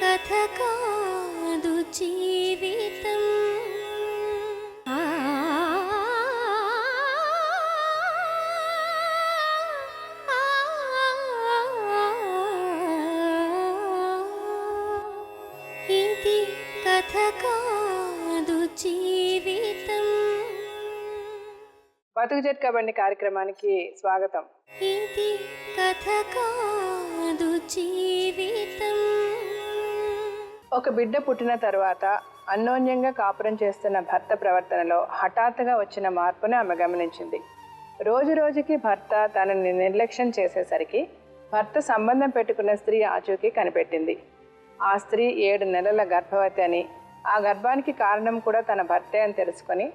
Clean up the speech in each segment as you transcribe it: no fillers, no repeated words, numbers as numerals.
కథ కాదు జీవితం. ఇది కథ కాదు జీవితం. బతుకు జట్కా బండి కార్యక్రమానికి స్వాగతం. ఇది కథ కాదు జీవితం. ఒక బిడ్డ పుట్టిన తరువాత అన్యోన్యంగా కాపురం చేస్తున్న భర్త ప్రవర్తనలో హఠాత్తుగా వచ్చిన మార్పును ఆమె గమనించింది. రోజు రోజుకి భర్త తనని నిర్లక్ష్యం చేసేసరికి భర్త సంబంధం పెట్టుకున్న స్త్రీ ఆచూకీ కనిపెట్టింది. ఆ స్త్రీ 7 నెలల గర్భవతి అని, ఆ గర్భానికి కారణం కూడా తన భర్తే అని తెలుసుకొని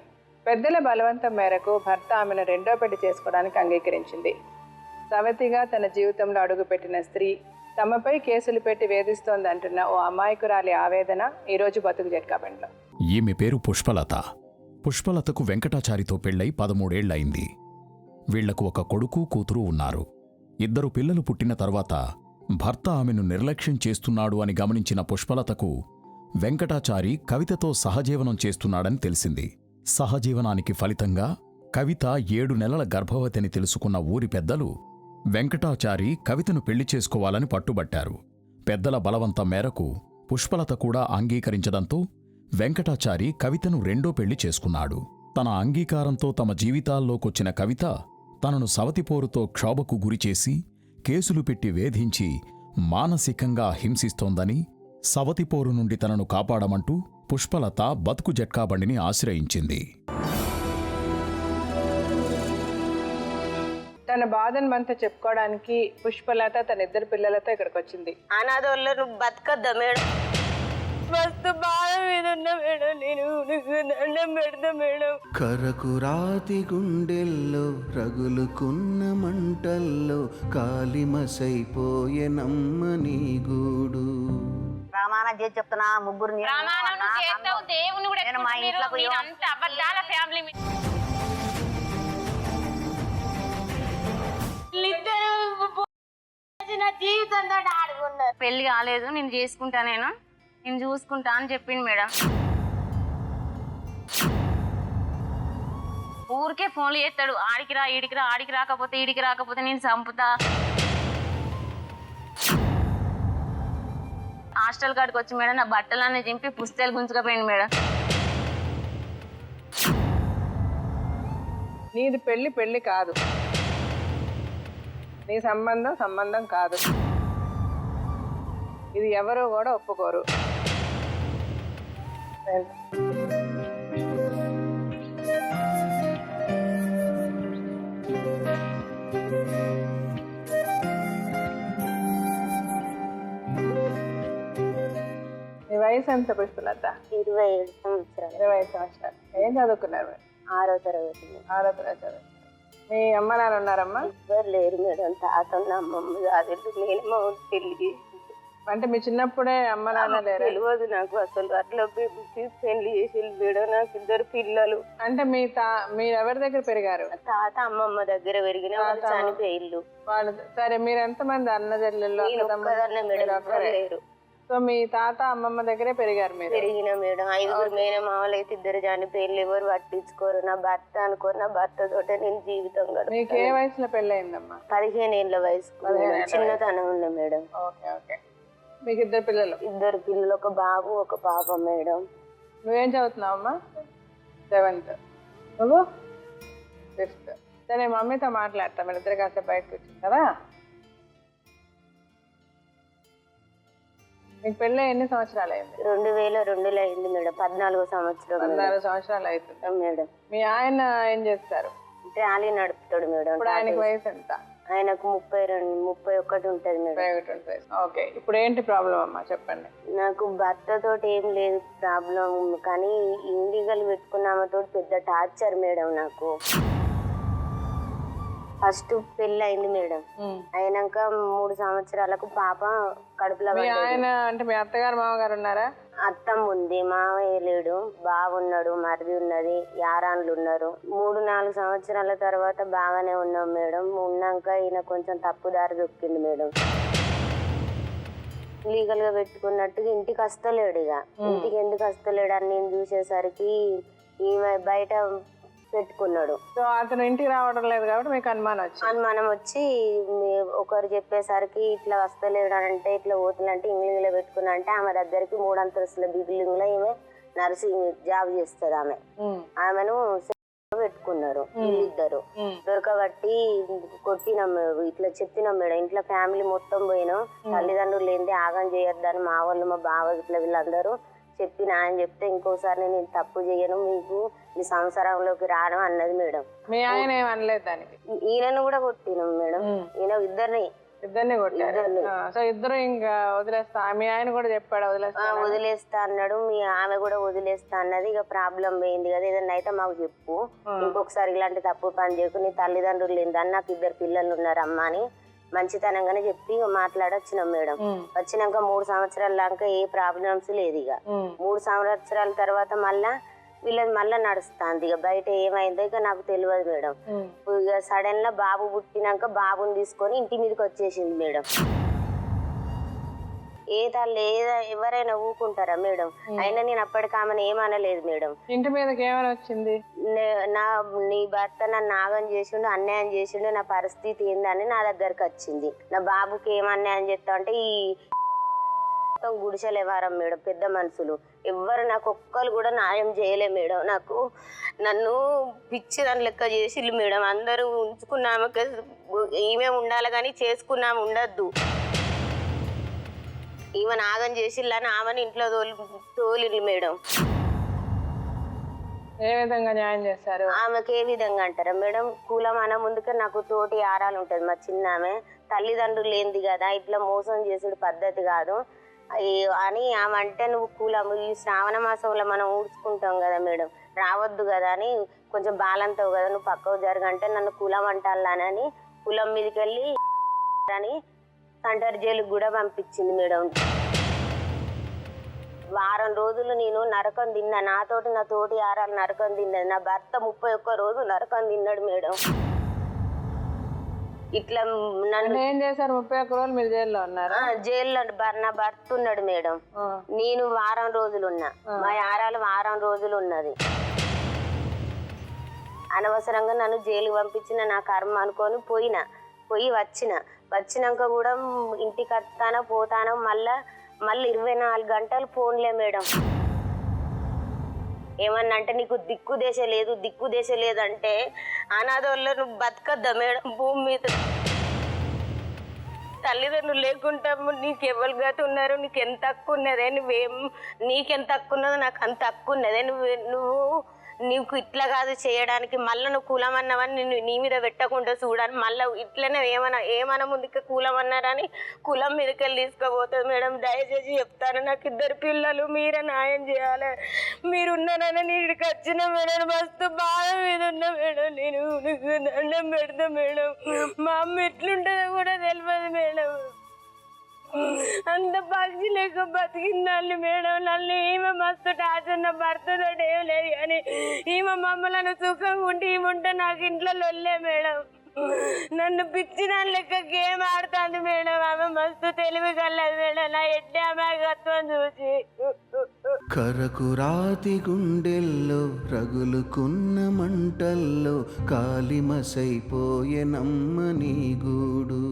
పెద్దల బలవంతం మేరకు భర్త ఆమెను రెండో పెళ్లి చేసుకోవడానికి అంగీకరించింది. సవతిగా తన జీవితంలో అడుగుపెట్టిన స్త్రీ తమపై కేసులు పెట్టి వేధిస్తోందంటున్న ఓ అమాయకురాలి ఆవేదన ఈరోజు బతుకు జట్కా బండిలో. ఈమె పేరు పుష్పలత. పుష్పలతకు వెంకటాచారితో పెళ్లై 13 ఏళ్లయింది. వీళ్లకు ఒక కొడుకు కూతురు ఉన్నారు. 2 పిల్లలు పుట్టిన తర్వాత భర్త ఆమెను నిర్లక్ష్యం చేస్తున్నాడు అని గమనించిన పుష్పలతకు వెంకటాచారి కవితతో సహజీవనం చేస్తున్నాడని తెలిసింది. సహజీవనానికి ఫలితంగా కవిత 7 నెలల గర్భవతిని తెలుసుకున్న ఊరి పెద్దలు వెంకటాచారి కవితను పెళ్లి చేసుకోవాలని పట్టుబట్టారు. పెద్దల బలవంతం మేరకు పుష్పలత కూడా అంగీకరించడంతో వెంకటాచారి కవితను రెండో పెళ్లి చేసుకున్నాడు. తన అంగీకారంతో తమ జీవితాల్లోకొచ్చిన కవిత తనను సవతిపోరుతో క్షోభకు గురిచేసి కేసులు పెట్టి వేధించి మానసికంగా హింసిస్తోందని, సవతిపోరు నుండి తనను కాపాడమంటూ పుష్పలత బతుకు జట్కా బండిని ఆశ్రయించింది. తన బాధనంతా చెప్పుకోవడానికి పుష్పలత తన 2 పిల్లలతో ఇక్కడికి వచ్చింది. అనాథోళ్ళ నువ్వు బతకద్దా మేడం? మస్తు బాధ మీద ఉన్నా మేడం, నేను దండం పెడతా మేడం. కరకు రాతి గుండెల్లో రగులుకున్న మంటల్లో కాలిమసైపోయే నమ్మని గూడు. ప్రమాణం చేసి చెప్తున్నా, ముగ్గురు దేవుని మా ఇంట్లో జీవితంతో ఆడుకున్నారు. పెళ్లి కాలేదు, నేను చేసుకుంటా, నేను చూసుకుంటా అని చెప్పింది మేడం. ఊరికే ఫోన్లు చేస్తాడు, ఆడికి రా ఈడికి రా, ఆడికి రాకపోతే ఈడికి రాకపోతే నేను చంపుతా. హాస్టల్ కాడికి వచ్చి మేడం నా బట్టలన్నీ చింపి పుస్తకాలు గుంజుకపోయింది మేడం. నీది పెళ్లి కాదు, నీ సంబంధం కాదు. ఇది ఎవరో కూడా ఒప్పుకోరు. నీ వయసు ఎంత పుష్పలత? 27 సంవత్సరాలు. 25 సంవత్సరాలు. ఏం చదువుకున్నారు? 6వ తరగతి. 6వ తరగతి. మీ అమ్మ నాన్న ఉన్నారమ్మా? ఎవ్వరు లేరు మేడం. తాత అమ్మమ్మ కాదు, నేనేమో పెళ్లి. అంటే మీ చిన్నప్పుడే అమ్మ నాన్న లేరు? తెలియదు నాకు అసలు. అట్లా పెళ్లి చేసి మేడం. నాకు 2 పిల్లలు. అంటే మీరు ఎవరి దగ్గర పెరిగారు? తాత అమ్మమ్మ దగ్గర పెరిగిన వాళ్ళు చనిపోయిల్లు. వాళ్ళు సరే. మీరు ఎంతమంది అన్న చెల్లెళ్ళు? లేరు. సో మీ తాత అమ్మమ్మ దగ్గరే పెరిగారు మీరు? పెరిగిన మేడం. 5 మేనమామలు అయితే 2 చనిపోయిల్లు. ఎవరు పట్టించుకోరు. నా భర్త అనుకోరు. నా భర్త తోటే నేను జీవితం గడుపుతాను. మీకు ఏ వయసులో పెళ్ళయిందమ్మా? 15 ఏళ్ళ వయసుకు. చిన్నతనం ఉంది మేడం. Okay okay. మీకు 2 పిల్లలు? 2 పిల్లలు, ఒక బాబు ఒక పాప మేడం. నువ్వేం చదువుతున్నావమ్మా? 7th. నువ్వు 5th. సరే, మమ్మీతో మాట్లాడతా. మీరు 2 కాసేపు బయటకు వచ్చింది కదా. మీకు పెళ్ళి ఎన్ని సంవత్సరాలు అయింది? 2002లో అయింది మేడం. 14వ సంవత్సరం. 14 సంవత్సరాలు అవుతుంది మేడం. మీ ఆయన ఏం చేస్తారు? ట్రాలీ నడుపుతాడు మేడం. ఇప్పుడు ఆయనకు వయసు ఎంత? ఆయనకు 31 ఉంటది మేడం. 31. ఓకే. ఇప్పుడు ఏంటి ప్రాబ్లం అమ్మా, చెప్పండి. నాకు భర్తతోటి ఏం లేదు ప్రాబ్లం, కానీ ఇల్లీగల్ పెట్టుకున్నామతో పెద్ద టార్చర్ మేడం. నాకు ఫస్ట్ పెళ్లి అయింది మేడం. అయినాక 3 సంవత్సరాలకు పాప కడుపులో. ఆయన అంటే మీ అత్తగారు మామగారు ఉన్నారా? అత్తమ్మ ఉంది, మావయ్య లేడు, బావున్నాడు, మరిది ఉన్నది, యారాన్లు ఉన్నారు. 3-4 సంవత్సరాల తర్వాత బాగానే ఉన్నాం మేడం. ఉన్నాక ఈయన కొంచెం తప్పుదారి దొక్కింది మేడం. లీగల్ గా పెట్టుకున్నట్టుగా ఇంటికి వస్తలేడు. ఇక ఇంటికి ఎందుకు వస్తలేడు అని నేను చూసేసరికి ఈమె బయట పెట్టుకున్నాడు. సో అతను ఇంటికి రావడం లేదు కాబట్టి మీకు అనుమానం వచ్చి ఒకరు చెప్పేసరికి ఇట్లా వస్తలేడు అని అంటే ఇట్లా పోతుందంటే ఇంగ్లీష్ లో పెట్టుకున్నా అంటే ఆమె దగ్గరికి 3 అంతస్తుల బిల్డింగ్ లో ఈమె నర్సింగ్ జాబ్ చేస్తారు. ఆమెను పెట్టుకున్నారు వీళ్ళిద్దరు. దొరకబట్టి కొట్టినాం, ఇట్లా చెప్పినాం మేడం. ఇంట్లో ఫ్యామిలీ మొత్తం పోయినాం, తల్లిదండ్రులు ఏంది ఆగం చేయొద్దని మా వాళ్ళు మా బావ ఇట్లా వీళ్ళందరూ చెప్పిన. ఆయన చెప్తే ఇంకోసారి నేను తప్పు చేయను, మీకు ఈ సంసారంలోకి రాను అన్నది మేడం. మీ ఆయన ఏమనలేదు దానికి? ఈయనను కూడా కొట్టినాం మేడం. ఈయన ఇద్దరిని కొట్టారు. సో ఇద్దరు ఇంకా వదిలేస్తా, మీ ఆయన కూడా చెప్పాడు వదిలేస్తా అన్నాడు. మీ ఆమె కూడా వదిలేస్తా అన్నది. ఇక ప్రాబ్లం పోయింది కదా, ఏదన్నా అయితే మాకు చెప్పు, ఇంకొకసారి ఇలాంటి తప్పు పని చేయకు, నీ తల్లిదండ్రులు ఏందని నాకు 2 పిల్లలు ఉన్నారు అమ్మ అని మంచితనంగానే చెప్పి మాట్లాడొచ్చినాం మేడం. వచ్చినాక 3 సంవత్సరాల దాకా ఏ ప్రాబ్లమ్స్ లేదు. ఇక 3 సంవత్సరాల తర్వాత వీళ్ళది మళ్ళా నడుస్తుంది. ఇక బయట ఏమైందో ఇక నాకు తెలియదు మేడం. ఇక సడన్ గా బాబు పుట్టినాక బాబుని తీసుకొని ఇంటి మీదకి వచ్చేసింది మేడం. ఏ తల్లి ఎవరైనా ఊకుంటారా మేడం? అయినా నేను అప్పటికి ఆమెను ఏమనలేదు మేడం. ఇంటి మీదకి ఏమైనా వచ్చింది? నీ భర్త నన్ను ఆగం చేసిండు, అన్యాయం చేసిండు, నా పరిస్థితి ఏందని నా దగ్గరకు వచ్చింది. నా బాబుకి ఏం అన్యాయం చేస్తా అంటే ఈ గుడిసెలు ఎవరం మేడం, పెద్ద మనుషులు ఎవ్వరు నాకు ఒక్కరు కూడా న్యాయం చేయలే మేడం. నన్ను పిచ్చి దాని లెక్క చేసిళ్ళు మేడం. అందరూ ఉంచుకున్నామక ఈమె ఉండాలి కానీ చేసుకున్నాము ఉండద్దు. ఈమె నాగం చేసిళ్ళని ఆమెను ఇంట్లో తోలిళ్ళు మేడం. ఏ విధంగా న్యాయం చేస్తారు? ఆమెకి ఏ విధంగా అంటారా మేడం? కులం అన్న ముందుకే నాకు తోటి ఆరాలు ఉంటది. మా చిన్న ఆమె తల్లిదండ్రులు ఏంది కదా, ఇట్లా మోసం చేసుడు పద్ధతి కాదు అని ఆమె అంటే, నువ్వు కులం ఈ శ్రావణ మాసంలో మనం ఊడ్చుకుంటాం కదా మేడం, రావద్దు కదా అని కొంచెం బాలంతావు కదా, నువ్వు పక్కకు జరగంటే నన్ను కులం అంటాలని కులం మీదకి వెళ్ళి అని సెంటర్ జైలుకి కూడా పంపించింది మేడం. వారం రోజులు నేను నరకం తిన్నా. నాతోటి నా తోటి ఆరాలు నరకం తిన్నది. నా భర్త 31 రోజు నరకం తిన్నాడు మేడం. ఇట్లా నన్ను ఏం చేశారు? 31 రోజులు మీరు జైల్లో ఉన్నారు? జైల్లో నా భర్త ఉన్నాడు మేడం. నేను వారం రోజులు ఉన్నా, మా ఆరాలు వారం రోజులు ఉన్నది. అనవసరంగా నన్ను జైలుకి పంపించిన నా కర్మ అనుకొని పోయి వచ్చినాక కూడా ఇంటికి వస్తానో పోతానో మళ్ళీ 24 గంటలు ఫోన్లే మేడం. ఏమన్నా అంటే నీకు దిక్కు దేశ లేదంటే అనాథోళ్ళ నువ్వు బతకద్దా మేడం భూమి మీద? తల్లిదండ్రులు లేకుండా నీకు ఎవరు గతి ఉన్నారు? నీకు ఎంత హక్కు ఉన్నదే? నీకెంత హక్కు ఉన్నదో నాకు అంత హక్కు ఉన్నదే. నీకు ఇట్లా కాదు చేయడానికి. మళ్ళీ నువ్వు కులం అన్నావని నీ మీద పెట్టకుండా చూడాలి. మళ్ళీ ఇట్లనే ఏమన్నా ముందుకే కులం అన్నారని కులం మీదకి వెళ్ళి తీసుకుపోతుంది మేడం. దయచేసి చెప్తాను, నాకు 2 పిల్లలు, మీరే న్యాయం చేయాలి. మీరు ఉన్నానని నీడికి వచ్చిన మేడం, మస్తు బాధ మీద ఉన్నా మేడం. నేను దండం పెడతా మేడం. మా అమ్మ ఎట్లుంటుందో కూడా తెలియదు మేడం. అంత పక్షి లేక బతికిందాన్ని మేడం. నన్ను ఈమె మస్తు టార్చర్, నా భర్తతో ఏం లేదు కానీ ఈమె మమ్మల్ని సుఖంగా ఉంటే నాకు ఇంట్లో లొల్లే మేడం. నన్ను పిచ్చి దాని లెక్క గేమ్ ఆడుతుంది మేడం. ఆమె మస్తు తెలివి కలదు మేడం. నా ఎడ్డి అమాయకత్వం చూసి కరకు రాతి గుండెల్లో రగులుకున్న మంటల్లో కాలిమసైపోయే నమ్మని గూడు.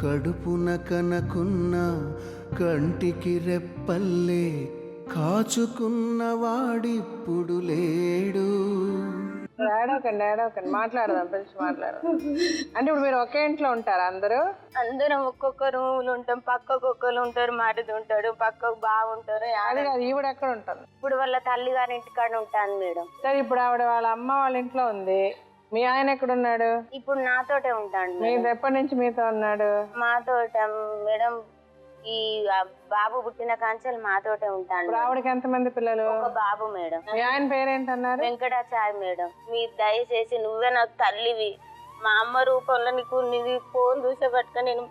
కడుపున కనకున్న కంటికి రెప్పల్లే కాచుకున్న వాడిప్పుడు లేడు. ఏడవకండి, మాట్లాడదాం, పిలిచి మాట్లాడదాం. అంటే ఇప్పుడు మీరు ఒకే ఇంట్లో ఉంటారా? అందరం ఒక్కొక్క రూములు ఉంటాం. పక్కకు ఒక్కరు ఉంటారు, మరిది ఉంటాడు, పక్కకు బాగుంటారు. అది కాదు, ఈవిడ ఎక్కడ ఉంటారు? ఇప్పుడు వాళ్ళ తల్లి గారి ఇంటికాడ ఉంటాను మేడం. సరే, ఇప్పుడు ఆవిడ వాళ్ళ అమ్మ వాళ్ళ ఇంట్లో ఉంది. మీ ఆయన ఎక్కడున్నాడు? ఇప్పుడు నాతోటే ఉంటాడు. మీరు ఎప్పటి నుంచి మీతో ఉన్నాడు? మాతోట మేడం. ఈ బాబు పుట్టిన కాంచెలు మాతోటే ఉంటాను. ఆవిడకి ఎంతమంది పిల్లలు? ఒక బాబు మేడం. మీ ఆయన పేరేంటన్నారు? వెంకటాచారి మేడం. మీరు దయచేసి నువ్వే నాకు తల్లివి, మా అమ్మ రూపంలో నీది ఫోన్ చూసే పట్టుక నేను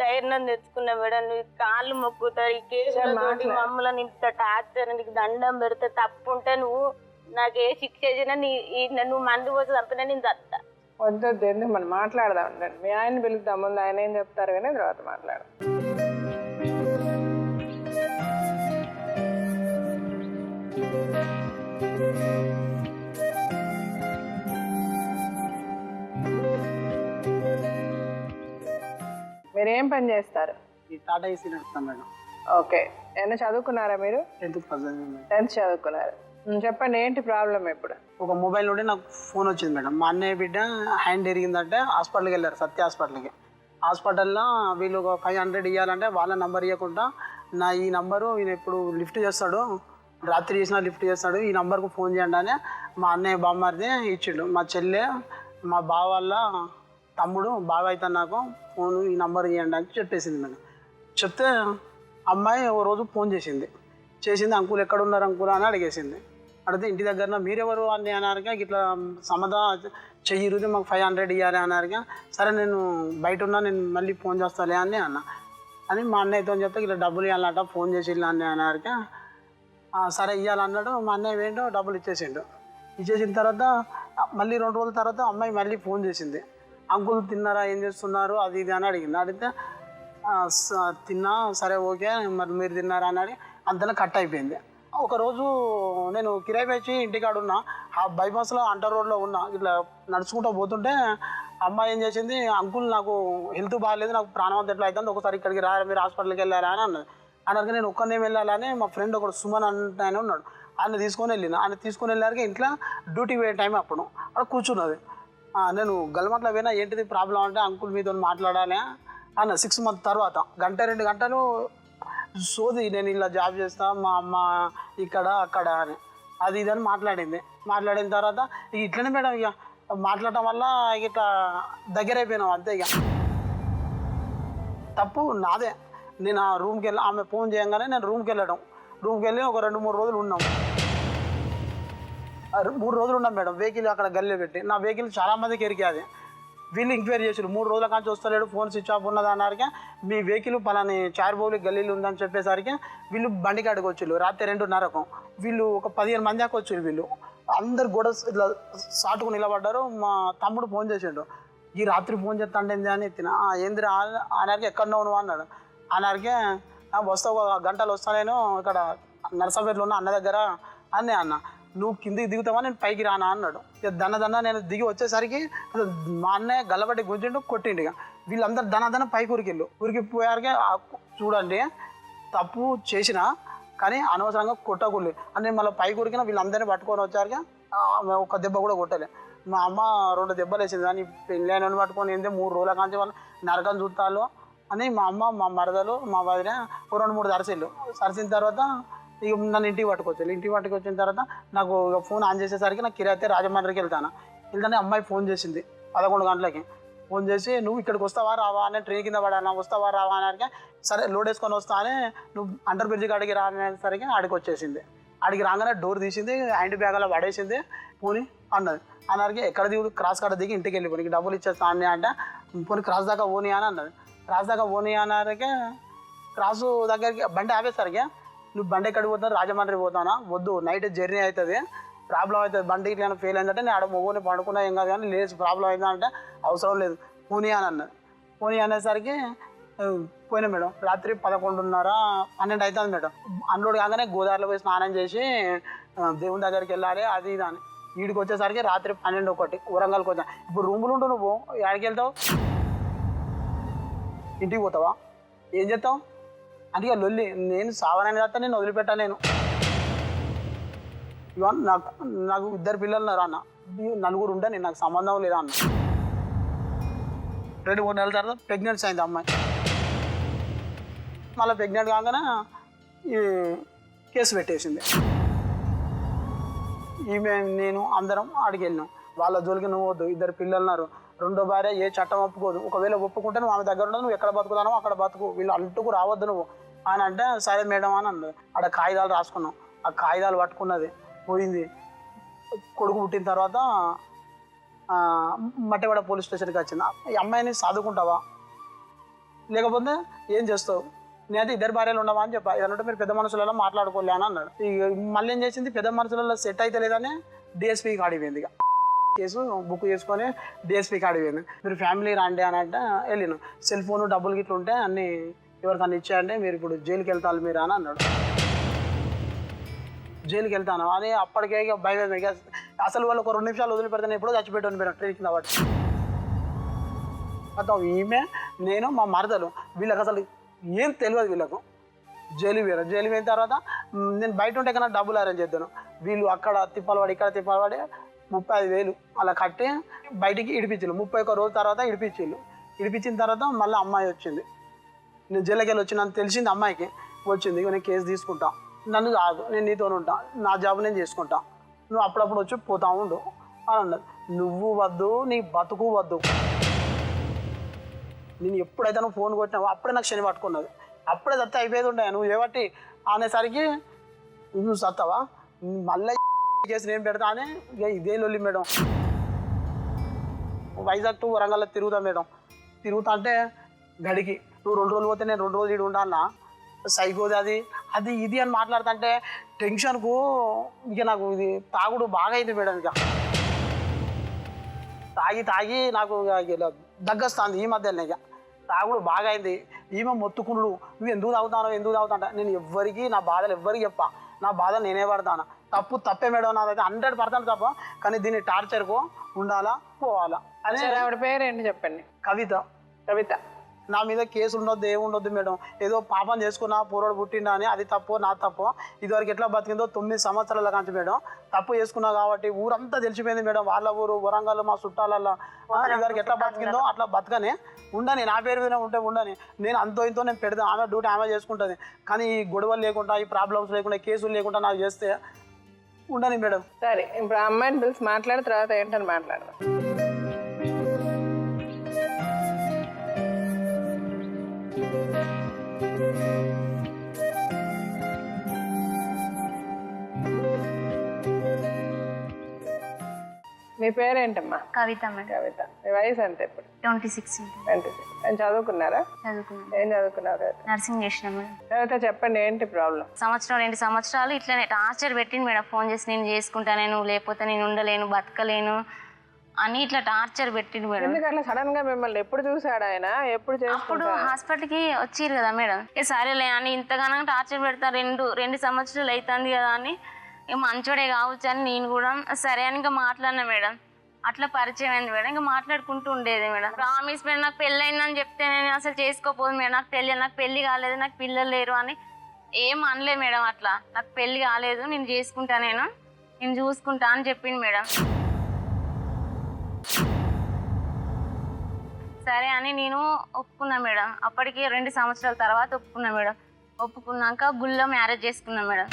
ధైర్యం తెచ్చుకున్నా మేడం. నువ్వు కాళ్ళు మొక్కుతారు ఈ కేసులతోటి మమ్మల్ని ఇంత టార్చర్. నీకు దండం పెడితే తప్పు ఉంటే నువ్వు నాకు ఏ శిక్ష చేసినా నువ్వు మందు పోసి చంపినా నేను చస్తా. వద్దు, ఎందుకు మనం మాట్లాడదాం. మీ ఆయన పిలుద్దాం ముందు, ఆయన ఏం చెప్తారు కానీ తర్వాత మాట్లాడదాం. పని చేస్తారు? ఈ టాటా ఏసీ నడుపుతాం మేడం. ఓకే. ఏమైనా చదువుకున్నారా మీరు? 10th class madam. 10th చదువుకున్నారు. చెప్పండి, ఏంటి ప్రాబ్లం ఇప్పుడు? ఒక మొబైల్ నుండి నాకు ఫోన్ వచ్చింది మేడం. మా అన్నయ్య బిడ్డ హ్యాండ్ ఎరిగిందంటే హాస్పిటల్కి వెళ్ళారు, సత్య హాస్పిటల్కి. హాస్పిటల్లో వీళ్ళు ఒక 500 ఇవ్వాలంటే వాళ్ళ నంబర్ ఇవ్వకుండా నా ఈ నంబరు ఈయన ఎప్పుడు లిఫ్ట్ చేస్తాడు, రాత్రి చేసినా లిఫ్ట్ చేస్తాడు, ఈ నంబర్కు ఫోన్ చేయండి అని మా అన్నయ్య బామ్మర్ది ఇచ్చిండు. మా చెల్లె మా బావ వాళ్ళ తమ్ముడు బావ అయితే నాకు ఫోన్ ఈ నంబర్ ఇవ్వండి అని చెప్పేసింది మేడం. చెప్తే అమ్మాయి ఓ రోజు ఫోన్ చేసింది. అంకుల్ ఎక్కడున్నారు అంకుల్ అని అడిగేసింది. అడిగితే ఇంటి దగ్గర మీరెవరు అని అన్నారుగా, ఇట్లా సమదా చెయ్యి మాకు 500 ఇవ్వాలి అన్నారుగా. సరే నేను బయట ఉన్నా, నేను మళ్ళీ ఫోన్ చేస్తాలే అని అని మా అన్నయ్యతో చెప్తే ఇట్లా డబ్బులు ఇవ్వాలన్నట, ఫోన్ చేసి అని అన్నారుగా. సరే ఇవ్వాలన్నాడు. మా అన్నయ్య ఏంటో డబ్బులు ఇచ్చేసిన తర్వాత మళ్ళీ 2 రోజుల తర్వాత అమ్మాయి మళ్ళీ ఫోన్ చేసింది. అంకుల్ తిన్నారా, ఏం చేస్తున్నారు, అది ఇది అని అడిగింది. అడిగితే తిన్నా, సరే ఓకే, మరి మీరు తిన్నారా అని అడిగి అంతలో కట్ అయిపోయింది. ఒకరోజు నేను కిరాయి పెంచి ఇంటికాడ ఉన్నా, ఆ బైపాస్లో అంటర్ రోడ్లో ఉన్నా, ఇట్లా నడుచుకుంటూ పోతుంటే అమ్మాయి ఏం చేసింది, అంకుల్ నాకు హెల్త్ బాగాలేదు, నాకు ప్రాణవంతం ఎట్లా అవుతుంది, ఒకసారి ఇక్కడికి రా, మీరు హాస్పిటల్కి వెళ్ళారా అని అన్నది. అన్నాక నేను ఒక్కనే వెళ్ళాలని మా ఫ్రెండ్ ఒకడు సుమన్ అంటే ఆయన ఉన్నాడు, ఆయన తీసుకొని వెళ్ళాక ఇంట్లో డ్యూటీ పోయే టైం అప్పుడు అక్కడ కూర్చున్నది. నేను గల్మట్ల పోయినా, ఏంటిది ప్రాబ్లం అంటే అంకుల్ మీతో మాట్లాడాలి అన్న. 6 months తర్వాత 1-2 గంటలు సోది, నేను ఇలా జాబ్ చేస్తా, మా అమ్మ ఇక్కడ అక్కడ అని అది ఇదని మాట్లాడిన తర్వాత ఇట్లనే మేడం ఇక మాట్లాడటం వల్ల ఇట్లా దగ్గర అయిపోయినాం అంతే. ఇక తప్పు నాదే. నేను ఆ రూమ్కి వెళ్ళి ఆమె ఫోన్ చేయగానే నేను రూమ్కి వెళ్ళి ఒక 2-3 రోజులు ఉన్నాం. 3 రోజులు ఉన్నాం మేడం. వెహికల్ అక్కడ గల్లీ పెట్టి, నా వెహికల్ చాలామందికి ఎరికే అది. వీళ్ళు ఎంక్వైరీ చేసారు, 3 రోజుల కాంచి వస్తలేడు, ఫోన్ స్విచ్ ఆఫ్ ఉన్నది అన్నారుగా. మీ వెహికల్ పలాని చార్బౌలి గల్లీలు ఉందని చెప్పేసరికి వీళ్ళు బండి కాడికి వచ్చారు. రాత్రి 2:30కు వీళ్ళు ఒక 15 మంది దాకా వచ్చారు. వీళ్ళు అందరు గోడ ఇట్లా సాటుకు నిలబడ్డారు. మా తమ్ముడు ఫోన్ చేసాడు, ఈ రాత్రి ఫోన్ చేస్తాండి అని ఎత్తిన. ఏందిరా అన్నారికి, ఎక్కడో నువ్వు అన్నాడు. అన్నారికి వస్తా, ఒక గంటలు వస్తా, నేను ఇక్కడ నర్సాపేటలో ఉన్న అన్న దగ్గర అని అన్న. నువ్వు కిందికి దిగుతావా, నేను పైకి రానా అన్నాడు. ఇక దన్న నేను దిగి వచ్చేసరికి మా అన్నయ్య గల్లబట్టి గుంజిండు, కొట్టిండు. ఇక వీళ్ళందరూ దన పైకి ఉరికిపోయారుగా. చూడండి, తప్పు చేసినా కానీ అనవసరంగా కొట్టకూడదు అని మళ్ళీ పైకి ఉరికినా వీళ్ళందరినీ పట్టుకొని వచ్చారుగా. ఒక దెబ్బ కూడా కొట్టలే. మా అమ్మ 2 దెబ్బలు వేసింది. కానీ పెళ్ళైన పట్టుకొని ఏంటంటే 3 రోజుల కాంచి వాళ్ళు నరకం చూస్తాలు అని మా అమ్మ, మా మరదలు, మా వదిన 2-3 సరిసిన తర్వాత ఇక నన్ను ఇంటికి పట్టుకొచ్చిన తర్వాత నాకు ఫోన్ ఆన్ చేసేసరికి నాకు కిరాయితే రాజమండ్రికి వెళ్తానే అమ్మాయి ఫోన్ చేసింది 11 గంటలకి. ఫోన్ చేసి, నువ్వు ఇక్కడికి వస్తావా రావా అని, ట్రైన్ కింద పడానా, వస్తావా రావా అని. సరే లోడ్ వేసుకొని వస్తా అని, నువ్వు అండర్ బ్రిడ్జ్ కాడికి రానేసరికి ఆడికి వచ్చేసింది. ఆడికి రాగానే డోర్ తీసింది, హ్యాండ్ బ్యాగ్ అలా పడేసింది, పోని అన్నది. ఎక్కడ దిగు, క్రాస్ కాడ దిగి ఇంటికి వెళ్ళిపోయి డబ్బులు ఇచ్చేస్తా అని అంటే, పోనీ క్రాస్ దాకా పోనీ అని అన్నది. క్రాస్ దాకా పోనీ అన్నారకే క్రాసు దగ్గరికి బండి ఆపేసరికి, నువ్వు బండి ఎక్కడికి పోతున్నా, రాజమండ్రి పోతానా, వద్దు నైట్ జర్నీ అవుతుంది, ప్రాబ్లం అవుతుంది, బండి ఇట్లా ఫెయిల్ అయిందంటే నేను ఆడ మొగ్గుని పండుకున్నా ఏం కాదు, కానీ లేచి ప్రాబ్లం అయిందంటే అవసరం లేదు పోనీ అని అన్నది. పోనీ అనేసరికి పోయినా మేడం. రాత్రి 11:30, 12 అవుతుంది మేడం. అన్లోడ్ కాగానే గోదావరిలో పోయి స్నానం చేసి దేవుని దగ్గరికి వెళ్ళాలి, అది ఇది అని. వీడికి వచ్చేసరికి రాత్రి 12:01 వరంగల్కి వచ్చా. ఇప్పుడు రూములు ఉంటూ నువ్వు ఎక్కడికి వెళ్తావు, ఇంటికి పోతావా, ఏం చేస్తావు అంటే లొల్లి. నేను సావనని చేస్తా, నేను వదిలిపెట్టా. నేను ఇవన్ నాకు 2 పిల్లలు ఉన్నారు అన్న, 4 ఉంటే నేను నాకు సంబంధం లేదా అన్న. 2-3 నెలల తర్వాత ప్రెగ్నెన్సీ అయింది అమ్మాయి. మళ్ళీ ప్రెగ్నెంట్ కాగానే ఈ కేసు పెట్టేసింది. ఈమె నేను అందరం ఆడికి వెళ్ళినాం. వాళ్ళ జోలికి నువ్వు వద్దు, 2 పిల్లలు ఉన్నారు, 2వ భార్య ఏ చట్టం ఒప్పుకోదు, ఒకవేళ ఒప్పుకుంటే నువ్వు ఆమె దగ్గర ఉండదు, నువ్వు ఎక్కడ బతుకుతానో అక్కడ బతుకు, వీళ్ళు అంటుకు రావద్దు నువ్వు అని అంటే, సరే మేడం అని అన్నది. ఆడ కాగితాలు రాసుకున్నాం. ఆ కాగితాలు పట్టుకున్నది, పోయింది. కొడుకు పుట్టిన తర్వాత మట్టెవాడ పోలీస్ స్టేషన్కి వచ్చింది. ఈ అమ్మాయిని చదువుకుంటావా లేకపోతే ఏం చేస్తావు, నేనైతే 2 భార్యలు ఉండవా అని చెప్పా. ఏదంటే మీరు పెద్ద మనుషులలో మాట్లాడుకోలే అని అన్నాడు. ఇక మళ్ళీ ఏం చేసింది, పెద్ద మనుషులలో సెట్ అయితే లేదని డిఎస్పీకి ఆడిపోయింది. ఇక కేసు బుక్ చేసుకొని డిఎస్పీకి ఆడిపోయింది. మీరు ఫ్యామిలీ రండి అని అంటే వెళ్ళిను. సెల్ ఫోను డబ్బులు గిట్లు ఉంటే అన్నీ ఎవరికన్నా ఇచ్చాయంటే, మీరు ఇప్పుడు జైలుకి వెళ్తాను మీరు అని అన్నాడు. జైలుకి వెళ్తాను అని అప్పటికే ఇక భయం. ఇక అసలు వాళ్ళు ఒక 2 నిమిషాలు వదిలిపెడతాను, ఎప్పుడో చచ్చిపెట్టాను మీరు ట్రైన్ కింద పట్టి. మొత్తం ఈమె నేను మా మరదలు వీళ్ళకి అసలు ఏం తెలియదు. వీళ్ళకు జైలు పోయిన తర్వాత నేను బయట ఉంటే కన్నా డబ్బులు అరేంజ్ చేద్దాను. వీళ్ళు అక్కడ తిప్పలవాడి ఇక్కడ తిప్పలవాడి 35,000 అలా కట్టి బయటికి ఇడిపించారు. 31 రోజుల తర్వాత ఇడిపించిన తర్వాత మళ్ళీ అమ్మాయి వచ్చింది. నేను జైలుకి వెళ్ళి వచ్చిందని తెలిసింది అమ్మాయికి. వచ్చింది, ఇక నేను కేసు తీసుకుంటా, నన్ను కాదు నేను నీతో ఉంటా, నా జాబ్ నేను చేసుకుంటా, నువ్వు అప్పుడప్పుడు వచ్చి పోతా ఉండు అని అన్నది. నువ్వు వద్దు, నీ బతుకు వద్దు. నేను ఎప్పుడైతే నువ్వు ఫోన్ కొట్టినావో అప్పుడే నాకు శని పట్టుకున్నది. అప్పుడే సత్తా అయిపోయేది ఉంటాయి. నువ్వు ఏబట్టి అనేసరికి నువ్వు సత్తావా మళ్ళీ కేసు నేను పెడతా అని ఇక ఇదే లొల్లి మేడం. వైజాగ్ టు వరంగల్ తిరుగుతా మేడం. తిరుగుతా అంటే గడికి నువ్వు 2 రోజులు పోతే నేను 2 రోజులు ఇటు ఉండాలన్నా, సైకోది అది ఇది అని మాట్లాడుతుంటే టెన్షన్కు ఇక నాకు ఇది తాగుడు బాగా అయింది మేడం. ఇక తాగి నాకు ఇక దగ్గొస్తుంది ఈ మధ్యలో. ఇక తాగుడు బాగా అయింది. ఈమె మొత్తుకునుడు, నువ్వు ఎందుకు తాగుతావు నేను ఎవ్వరికి నా బాధలు ఎవ్వరికి చెప్పా, నా బాధ నేనే పడతాను. తప్పే మేడం, నాదైతే 100% తప్ప. కానీ దీన్ని టార్చర్కు ఉండాలా పోవాలా అని. ఆవిడ పేరేంటి చెప్పండి? కవిత. నా మీద కేసు ఉండొద్దు, ఏముండొద్దు మేడం. ఏదో పాపం చేసుకున్నా పూర్వడు పుట్టిండా అని, అది తప్పు నా తప్పు. ఇదివరకు ఎట్లా బతికిందో 9 సంవత్సరాల కాంచి మేడం. తప్పు చేసుకున్నా కాబట్టి ఊరంతా తెలిసిపోయింది మేడం. వాళ్ళ ఊరు వరంగల్ మా చుట్టాలల్లో ఇదివరకు ఎట్లా బతికిందో అట్లా బతకని ఉండని, నా పేరు మీద ఉంటే ఉండని. నేను అంతో ఇంతో నేను పెడతాను, ఆమె డ్యూటీ ఆమె చేసుకుంటుంది. కానీ ఈ గొడవలు లేకుండా, ఈ ప్రాబ్లమ్స్ లేకుండా, కేసులు లేకుండా నాకు చేస్తే ఉండని మేడం. సరే, ఇప్పుడు ఆ అమ్మాయిని పిలిచి మాట్లాడిన తర్వాత ఏంటని మాట్లాడదాం. నీ పేరేంటమ్మా? కవిత మేడం. కవిత. నీ వయసు ఎంత ఇప్పుడు? 26. 26. నేను చదువుకున్నారా? చదువుకున్నాను. ఏం చదువుకున్నారు? నర్సింగ్ చేసిన మేడం. కవిత చెప్పండి, ఏంటి ప్రాబ్లం? 2 సంవత్సరాలు ఇట్లనే టార్చర్ పెట్టింది మేడం. ఫోన్ చేసి నేను చేసుకుంటాను, నువ్వు లేకపోతే నేను ఉండలేను, బతకలేను అని ఇట్లా టార్చర్ పెట్టింది మేడం. ఎందుకంటే సడన్ గా మిమ్మల్ని ఎప్పుడు చూసాడు ఆయన? ఎప్పుడు అప్పుడు హాస్పిటల్కి వచ్చిర్రు కదా మేడం. సరేలే అని ఇంతగానో టార్చర్ పెడతా, 2 సంవత్సరాలు అవుతుంది కదా అని, మంచోడే కావచ్చు అని నేను కూడా సరే అని ఇంకా మాట్లాడినా మేడం. అట్లా పరిచయం అయింది మేడం. ఇంకా మాట్లాడుకుంటూ ఉండేది మేడం. ప్రామిస్ మేడం, నాకు పెళ్ళి అయిందని చెప్తే నేను అసలు చేసుకోపోదు మేడం, నాకు తెలియదు, నాకు పెళ్లి కాలేదు, నాకు పిల్లలు లేరు అని ఏం అనలే మేడం. అట్లా నాకు పెళ్లి కాలేదు, నేను చేసుకుంటా, నేను చూసుకుంటా అని చెప్పింది మేడం. సరే అని నేను ఒప్పుకున్నా మేడం. అప్పటికి 2 సంవత్సరాల తర్వాత ఒప్పుకున్నా మేడం. ఒప్పుకున్నాక గుళ్ళో మ్యారేజ్ చేసుకున్నా మేడం.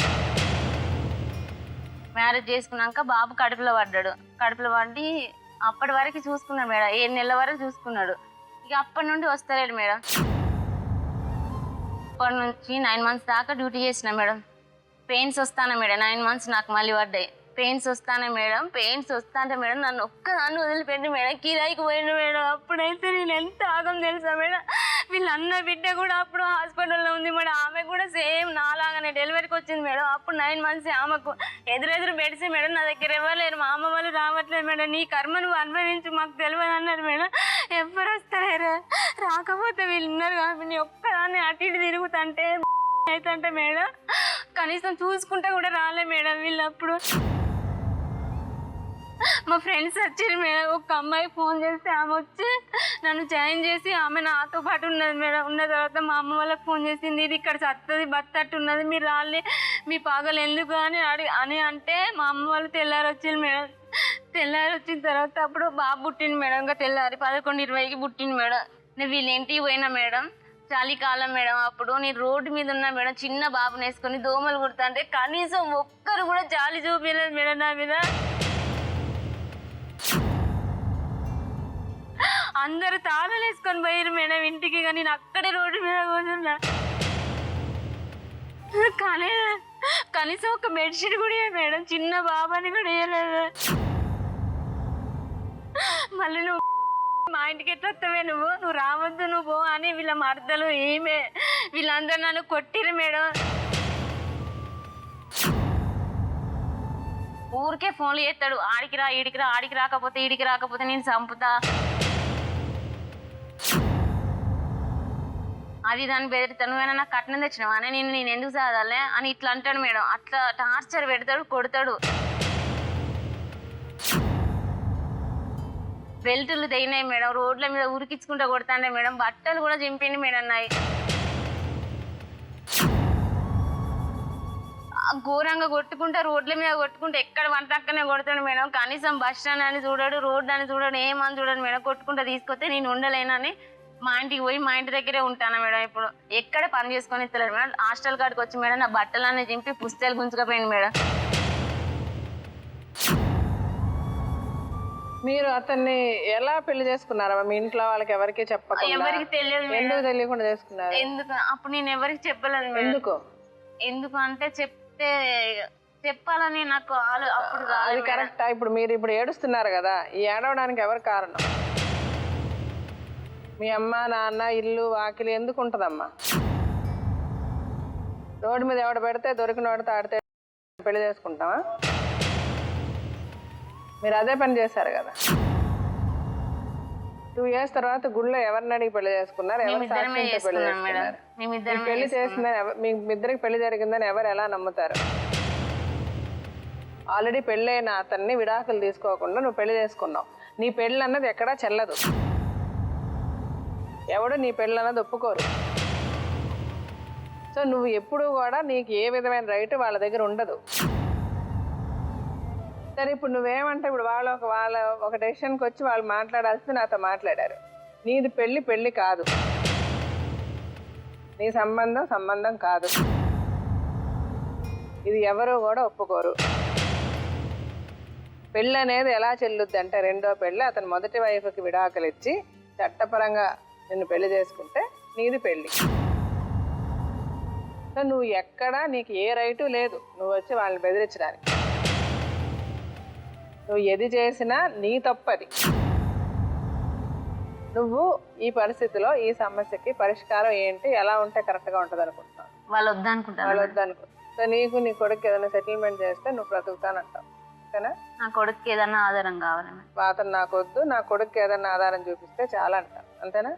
మ్యారేజ్ చేసుకున్నాక బాబు కడుపులో పడ్డి అప్పటి వరకు చూసుకున్నాడు మేడం. 7 నెలల వరకు చూసుకున్నాడు. ఇక అప్పటి నుండి వస్తలేడు మేడం. అప్పటి నుంచి 9 మంత్స్ దాకా డ్యూటీ చేసిన మేడం. పెయిన్స్ వస్తాను మేడం. 9 మంత్స్ నాకు మళ్ళీ పడ్డాయి. పెయిన్స్ వస్తానే మేడం. పెయిన్స్ వస్తాంటే మేడం నన్ను ఒక్కదాన్ని వదిలిపెట్టి మేడం కిరాయికి పోయిండు మేడం. అప్పుడైతే నేను ఎంత ఆగం తెలుసా మేడం. వీళ్ళ అన్న బిడ్డ కూడా అప్పుడు హాస్పిటల్లో ఉంది మేడం. ఆమె కూడా సేమ్ నాలాగానే డెలివరీకి వచ్చింది మేడం. అప్పుడు 9 మంత్స్ ఆమెకు ఎదురెదురు పెడిసి మేడం నా దగ్గర ఇవ్వలేరు, మా అమ్మ వాళ్ళు రావట్లేదు మేడం, నీ కర్మ నువ్వు అనుభవించి మాకు తెలియదు అన్నారు మేడం. ఎవరు వస్తారా, రాకపోతే వీళ్ళు ఉన్నారు కాబట్టి నీ ఒక్కదాన్ని అటు ఇటు తిరుగుతుంటే అవుతుంటే మేడం కనీసం చూసుకుంటే కూడా రాలే మేడం. వీళ్ళు అప్పుడు మా ఫ్రెండ్స్ వచ్చారు మేడం. ఒక అమ్మాయి ఫోన్ చేస్తే ఆమె వచ్చి నన్ను జాయిన్ చేసి ఆమె నాతో పాటు ఉన్నది మేడం. ఉన్న తర్వాత మా అమ్మ వాళ్ళకి ఫోన్ చేసింది, ఇది ఇక్కడ సత్తది బత్తట్టు ఉన్నది, మీరు రాలే, మీ పాగలు ఎందుకు అని అంటే మా అమ్మ వాళ్ళు తెల్లారి వచ్చింది మేడం. తెల్లారి వచ్చిన తర్వాత అప్పుడు బాబు పుట్టింది మేడం. ఇంకా తెల్లారి 11:20కి పుట్టింది మేడం. నేను వీళ్ళ ఇంటికి పోయినా మేడం. చలికాలం మేడం. అప్పుడు నేను రోడ్డు మీద ఉన్నా మేడం. చిన్న బాబుని వేసుకొని దోమలు కుడుతుంటే కనీసం ఒక్కరు కూడా జాలి చూపించలేదు మేడం నా మీద. అందరూ తాళాలు వేసుకొని పోయారు మేడం ఇంటికి. కానీ నేను అక్కడే రోడ్డు మీద కూర్చున్నా. కానీ కనీసం ఒక బెడ్షీట్ కూడా మేడం, చిన్న బాబాని కూడా వేయలేదు. మళ్ళీ నువ్వు మా ఇంటికి ఎట్లా వస్తావే, నువ్వు రావద్దు, నువ్వు పో అని వీళ్ళ మర్దలు ఏమే వీళ్ళందరూ నన్ను కొట్టిరు మేడం. ఊరికే ఫోన్లు చేస్తాడు, ఆడికి రా ఈడికి రా, ఆడికి రాకపోతే నేను చంపుతా, అది దాన్ని బెదిరితాను. నువ్వైనా నాకు కట్నం తెచ్చినావా అని నేను ఎందుకు చదవాలే అని ఇట్లా అంటాడు మేడం. అట్లా టార్చర్ పెడతాడు, కొడతాడు. బెల్టులు తెగినాయి మేడం, రోడ్ల మీద ఉరికించుకుంటా కొడతాండే మేడం, బట్టలు కూడా చింపిండి మేడం నాయి. ఘోరంగా కొట్టుకుంటా, రోడ్ల మీద కొట్టుకుంటా, ఎక్కడ వంటక్కనే కొడతాడు మేడం. కనీసం బస్ స్టాండ్ అని చూడడు, రోడ్డు అని చూడడు, ఏమని చూడడు మేడం. కొట్టుకుంటా తీసుకొస్తే నేను ఉండలేనని మా ఇంటికి పోయి మా ఇంటి దగ్గరే ఉంటాను మేడం. ఇప్పుడు ఎక్కడ పని చేసుకొని ఇస్తలేడు మేడం. హాస్టల్ కాడికి వచ్చి మేడం నా బట్టలన్నీ చింపి పుస్తకాలు గుంజుకపోయింది మేడం. మీరు అతన్ని ఎలా పెళ్లి చేసుకున్నారమ్మా? మీ ఇంట్లో వాళ్ళకి ఎవరికి చెప్పకుండా? ఎవరికి తెలియదు మేడం. ఎందుకు తెలియకుండా చేసుకున్నారు? ఎందుకు అప్పుడు నేను ఎవరికి చెప్పలేదు మేడం. ఎందుకు అంటే చెప్పాలని నాకు అప్పుడు అది కరెక్టా? ఇప్పుడు మీరు ఏడుస్తున్నారు కదా, ఈ ఏడవడానికి ఎవరు కారణం? మీ అమ్మ నాన్న ఇల్లు వాకిలి ఎందుకు ఉంటుందమ్మా? రోడ్డు మీద ఎవడ పెడితే దొరికిన వాడితే ఆడితే పెళ్లి చేసుకుంటామా? మీరు అదే పని చేశారు కదా. 2 years తర్వాత గుళ్ళో ఎవరిని అడిగి పెళ్లి చేసుకున్నారు? ఎవరు సాక్షితో పెళ్లి చేసుకున్నారు? పెళ్లి చేసిందని మీ ఇద్దరికి పెళ్లి జరిగిందని ఎవరు ఎలా నమ్ముతారు? ఆల్రెడీ పెళ్ళైన అతన్ని విడాకులు తీసుకోకుండా నువ్వు పెళ్లి చేసుకున్నావు. నీ పెళ్ళి అన్నది ఎక్కడా చెల్లదు. ఎవడు నీ పెళ్ళి అన్నది ఒప్పుకోరు. సో నువ్వు ఎప్పుడు కూడా నీకు ఏ విధమైన రైట్ వాళ్ళ దగ్గర ఉండదు. సరే, ఇప్పుడు నువ్వేమంటే ఇప్పుడు వాళ్ళ ఒక డెసిషన్కి వచ్చి వాళ్ళు మాట్లాడాల్సింది నాతో మాట్లాడారు. నీది పెళ్ళి కాదు, నీ సంబంధం కాదు. ఇది ఎవరు కూడా ఒప్పుకోరు. పెళ్ళి అనేది ఎలా చెల్లుద్ది అంటే, రెండో పెళ్ళి అతను మొదటి వైఫ్కి విడాకులు ఇచ్చి చట్టపరంగా నిన్ను పెళ్లి చేసుకుంటే నీది పెళ్ళి. సో నువ్వు ఎక్కడా నీకు ఏ రైటు లేదు నువ్వు వచ్చి వాళ్ళని బెదిరించడానికి. నువ్వు ఏది చేసినా నీ తప్పది. నువ్వు ఈ పరిస్థితిలో ఈ సమస్యకి పరిష్కారం ఏంటి, ఎలా ఉంటే కరెక్ట్గా ఉంటుంది అనుకుంటున్నావు? వాళ్ళు వద్దనుకుంటాను. సో నీకు నీ కొడుకు ఏదైనా సెటిల్మెంట్ చేస్తే నువ్వు బ్రతుకుతానంటావు, అంతేనా? నా కొడుకు ఏదన్నా ఆధారం కావాలి. అతను నాకు వద్దు, నా కొడుకు ఏదన్నా ఆధారం చూపిస్తే చాలా అంటావు, అంతేనా?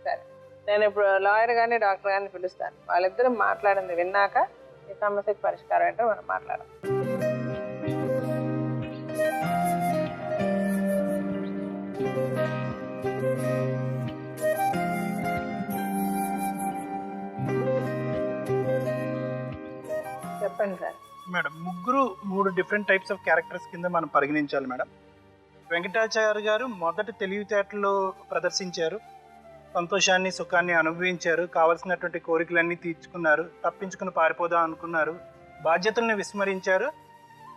సరే, నేను ఇప్పుడు లాయర్ కానీ డాక్టర్ కానీ పిలుస్తాను. వాళ్ళిద్దరూ మాట్లాడింది విన్నాక ఈ సమస్యకి పరిష్కారం ఏంటో మనం మాట్లాడాలి. చెప్పండి సార్. మేడం, ముగ్గురు 3 డిఫరెంట్ టైప్స్ ఆఫ్ క్యారెక్టర్స్ కింద మనం పరిగణించాలి మేడం. వెంకటాచార్య గారు మొదటి తెలివితేటలు ప్రదర్శించారు, సంతోషాన్ని సుఖాన్ని అనుభవించారు, కావలసినటువంటి కోరికలన్నీ తీర్చుకున్నారు, తప్పించుకుని పారిపోదాం అనుకున్నారు, బాధ్యతల్ని విస్మరించారు,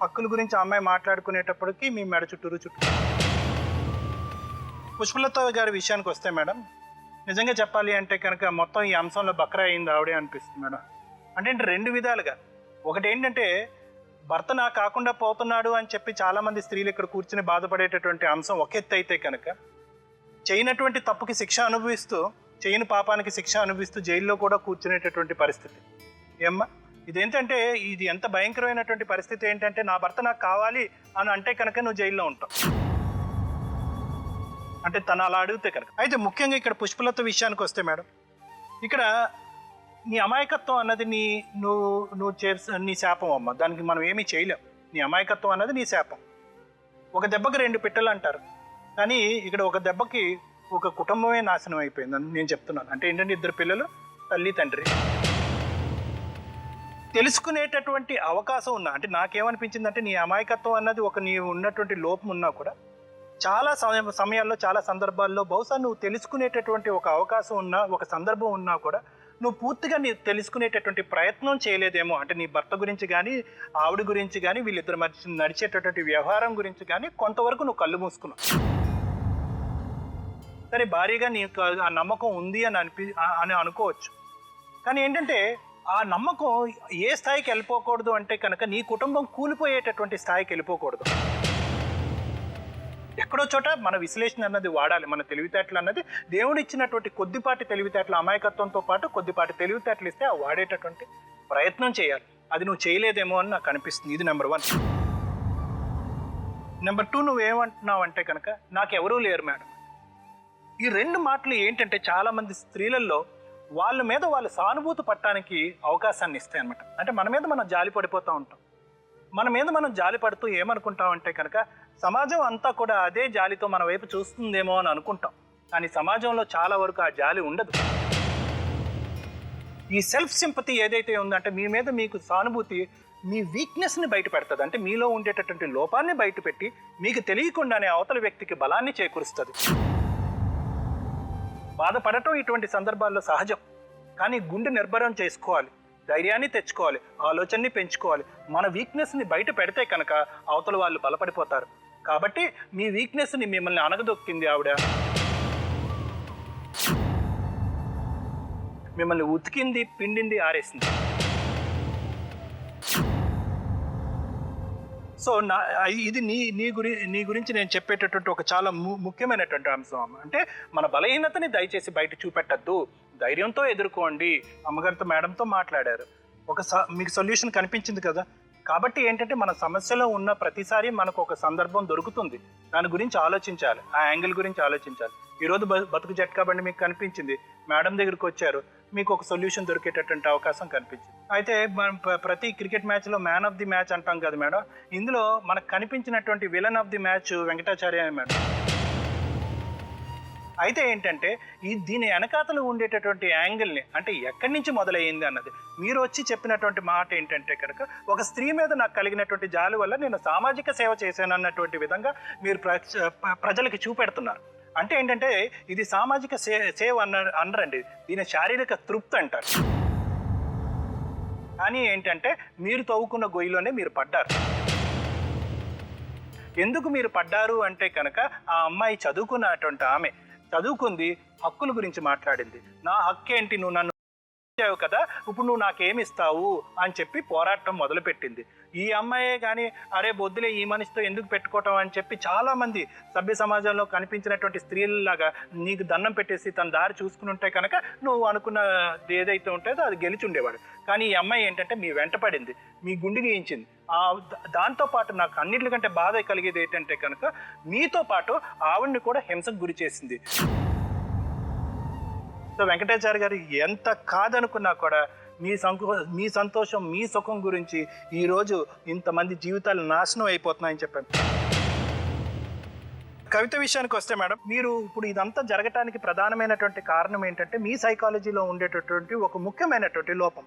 హక్కుల గురించి అమ్మాయి మాట్లాడుకునేటప్పటికి మీ మెడ చుట్టూరు పుష్పలత గారి విషయానికి వస్తే మేడం, నిజంగా చెప్పాలి అంటే కనుక మొత్తం ఈ అంశంలో బక్రా అయింది ఆవిడే అనిపిస్తుంది మేడం. అంటే 2 విధాలుగా. ఒకటి ఏంటంటే, భర్త నా కాకుండా పోతున్నాడు అని చెప్పి చాలామంది స్త్రీలు ఇక్కడ కూర్చుని బాధపడేటటువంటి అంశం ఒక ఎత్తు అయితే కనుక, చేయనటువంటి తప్పుకి శిక్ష అనుభవిస్తూ, చేయని పాపానికి శిక్ష అనుభవిస్తూ జైల్లో కూడా కూర్చునేటటువంటి పరిస్థితి. ఏమ్మా, ఇదేంటంటే ఇది ఎంత భయంకరమైనటువంటి పరిస్థితి ఏంటంటే, నా భర్త నాకు కావాలి అని అంటే కనుక నువ్వు జైల్లో ఉంటావు, అంటే తను అలా అడిగితే కనుక. అయితే ముఖ్యంగా ఇక్కడ పుష్పలత విషయానికి వస్తే మేడం, ఇక్కడ నీ అమాయకత్వం అన్నది నీ శాపం అమ్మ. దానికి మనం ఏమీ చేయలేం. నీ అమాయకత్వం అన్నది నీ శాపం. ఒక దెబ్బకి 2 పిట్టలు అంటారు, కానీ ఇక్కడ ఒక దెబ్బకి ఒక కుటుంబమే నాశనం అయిపోయిందని నేను చెప్తున్నాను. అంటే ఏంటంటే 2 పిల్లలు, తల్లి తండ్రి. తెలుసుకునేటటువంటి అవకాశం ఉన్నా, అంటే నాకేమనిపించిందంటే, నీ అమాయకత్వం అన్నది నీ ఉన్నటువంటి లోపం ఉన్నా కూడా చాలా సమయాల్లో చాలా సందర్భాల్లో బహుశా నువ్వు తెలుసుకునేటటువంటి ఒక అవకాశం ఉన్నా, ఒక సందర్భం ఉన్నా కూడా నువ్వు పూర్తిగా తెలుసుకునేటటువంటి ప్రయత్నం చేయలేదేమో. అంటే నీ భర్త గురించి కానీ, ఆవిడ గురించి కానీ, వీళ్ళిద్దరి మధ్య నడిచేటటువంటి వ్యవహారం గురించి కానీ కొంతవరకు నువ్వు కళ్ళు మూసుకున్నావు. సరే, భారీగా నీకు ఆ నమ్మకం ఉంది అని అనుకోవచ్చు. కానీ ఏంటంటే, ఆ నమ్మకం ఏ స్థాయికి వెళ్ళిపోకూడదు అంటే కనుక, నీ కుటుంబం కూలిపోయేటటువంటి స్థాయికి వెళ్ళిపోకూడదు. ఎక్కడో చోట మన విశ్లేషణ అన్నది వాడాలి. మన తెలివితేటలు అన్నది దేవుడు ఇచ్చినటువంటి కొద్దిపాటి తెలివితేటలు, అమాయకత్వంతో పాటు కొద్దిపాటి తెలివితేటలు ఇస్తే ఆ వాడేటటువంటి ప్రయత్నం చేయాలి. అది నువ్వు చేయలేదేమో అని నాకు అనిపిస్తుంది. ఇది నెంబర్ 1. నెంబర్ 2, నువ్వేమంటున్నావు అంటే కనుక, నాకెవరూ లేరు మేడం. ఈ 2 మాటలు ఏంటంటే, చాలామంది స్త్రీలలో వాళ్ళ మీద వాళ్ళు సానుభూతి పట్టడానికి అవకాశాన్ని ఇస్తాయి అన్నమాట. అంటే మన మీద మనం జాలి పడిపోతూ ఉంటాం. మన మీద మనం జాలి పడుతూ ఏమనుకుంటామంటే కనుక, సమాజం అంతా కూడా అదే జాలితో మన వైపు చూస్తుందేమో అని అనుకుంటాం, కానీ సమాజంలో చాలా వరకు ఆ జాలి ఉండదు. ఈ సెల్ఫ్ సింపతి ఏదైతే ఉందంటే మీ మీద మీకు సానుభూతి మీ వీక్నెస్ని బయట పెడుతుంది. అంటే మీలో ఉండేటటువంటి లోపాన్ని బయట పెట్టి మీకు తెలియకుండానే అవతల వ్యక్తికి బలాన్ని చేకూరుస్తుంది. బాధపడటం ఇటువంటి సందర్భాల్లో సహజం, కానీ గుండె నిర్భరం చేసుకోవాలి, ధైర్యాన్ని తెచ్చుకోవాలి, ఆలోచనని పెంచుకోవాలి. మన వీక్నెస్ని బయట పెడితే కనుక అవతల వాళ్ళు బలపడిపోతారు. కాబట్టి మీ వీక్నెస్ని మిమ్మల్ని అణగదొక్కింది ఆవిడ, మిమ్మల్ని ఉతికింది, పిండింది, ఆరేసింది. సో ఇది నీ గురించి నేను చెప్పేటటువంటి ఒక చాలా ముఖ్యమైనటువంటి అంశం అమ్మ. అంటే మన బలహీనతని దయచేసి బయట చూపెట్టద్దు, ధైర్యంతో ఎదుర్కోండి. అమ్మగారితో మేడంతో మాట్లాడారు, మీకు సొల్యూషన్ కనిపించింది కదా. కాబట్టి ఏంటంటే మన సమస్యలో ఉన్న ప్రతిసారి మనకు ఒక సందర్భం దొరుకుతుంది, దాని గురించి ఆలోచించాలి, ఆ యాంగిల్ గురించి ఆలోచించాలి. ఈరోజు బతుకు జట్కా బండి మీకు కనిపించింది, మేడం దగ్గరికి వచ్చారు, మీకు ఒక సొల్యూషన్ దొరికేటటువంటి అవకాశం కనిపించింది. అయితే ప్రతి క్రికెట్ మ్యాచ్లో మ్యాన్ ఆఫ్ ది మ్యాచ్ అంటాం కదా మేడం, ఇందులో మనకు కనిపించినటువంటి villain of the match Venkatacharya madam. అయితే ఏంటంటే దీని వెనకాతలు ఉండేటటువంటి యాంగిల్ని, అంటే ఎక్కడి నుంచి మొదలయ్యింది అన్నది మీరు వచ్చి చెప్పినటువంటి మాట ఏంటంటే కనుక ఒక స్త్రీ మీద నాకు కలిగినటువంటి జాలి వల్ల నేను సామాజిక సేవ చేశాను అన్నటువంటి విధంగా మీరు ప్రజలకి చూపెడుతున్నారు. అంటే ఏంటంటే ఇది సామాజిక సేవ అనరండి, దీని శారీరక తృప్తి అంటారు. కానీ ఏంటంటే మీరు తవ్వుకున్న గొయ్యిలోనే మీరు పడ్డారు. ఎందుకు మీరు పడ్డారు అంటే కనుక ఆ అమ్మాయి చదువుకున్నటువంటి ఆమె చదువుకుంది, హక్కుల గురించి మాట్లాడింది. నా హక్కు ఏంటి, నువ్వు నన్ను కదా, ఇప్పుడు నువ్వు నాకేమిస్తావు అని చెప్పి పోరాటం మొదలుపెట్టింది. ఈ అమ్మాయే కానీ అరే బొద్దులే ఈ మనిషితో ఎందుకు పెట్టుకోవటం అని చెప్పి చాలామంది సభ్య సమాజంలో కనిపించినటువంటి స్త్రీలలాగా నీకు దండం పెట్టేసి తన దారి చూసుకుని ఉంటే కనుక నువ్వు అనుకున్నది ఏదైతే ఉంటుందో అది గెలిచి ఉండేవాడు. కానీ ఈ అమ్మాయి ఏంటంటే మీ వెంట పడింది, మీ గుండె గీయించింది. దాంతోపాటు నాకు అన్నిటికంటే బాధ కలిగేది ఏంటంటే కనుక మీతో పాటు ఆవిడ్ని కూడా హింసకు గురి చేసింది. సో వెంకటాచార్య గారు ఎంత కాదనుకున్నా కూడా మీ సంతోషం, మీ సుఖం గురించి ఈరోజు ఇంతమంది జీవితాలు నాశనం అయిపోతున్నాయని చెప్పాను. కవిత విషయానికి వస్తే మేడం, మీరు ఇప్పుడు ఇదంతా జరగటానికి ప్రధానమైనటువంటి కారణం ఏంటంటే మీ సైకాలజీలో ఉండేటటువంటి ఒక ముఖ్యమైనటువంటి లోపం.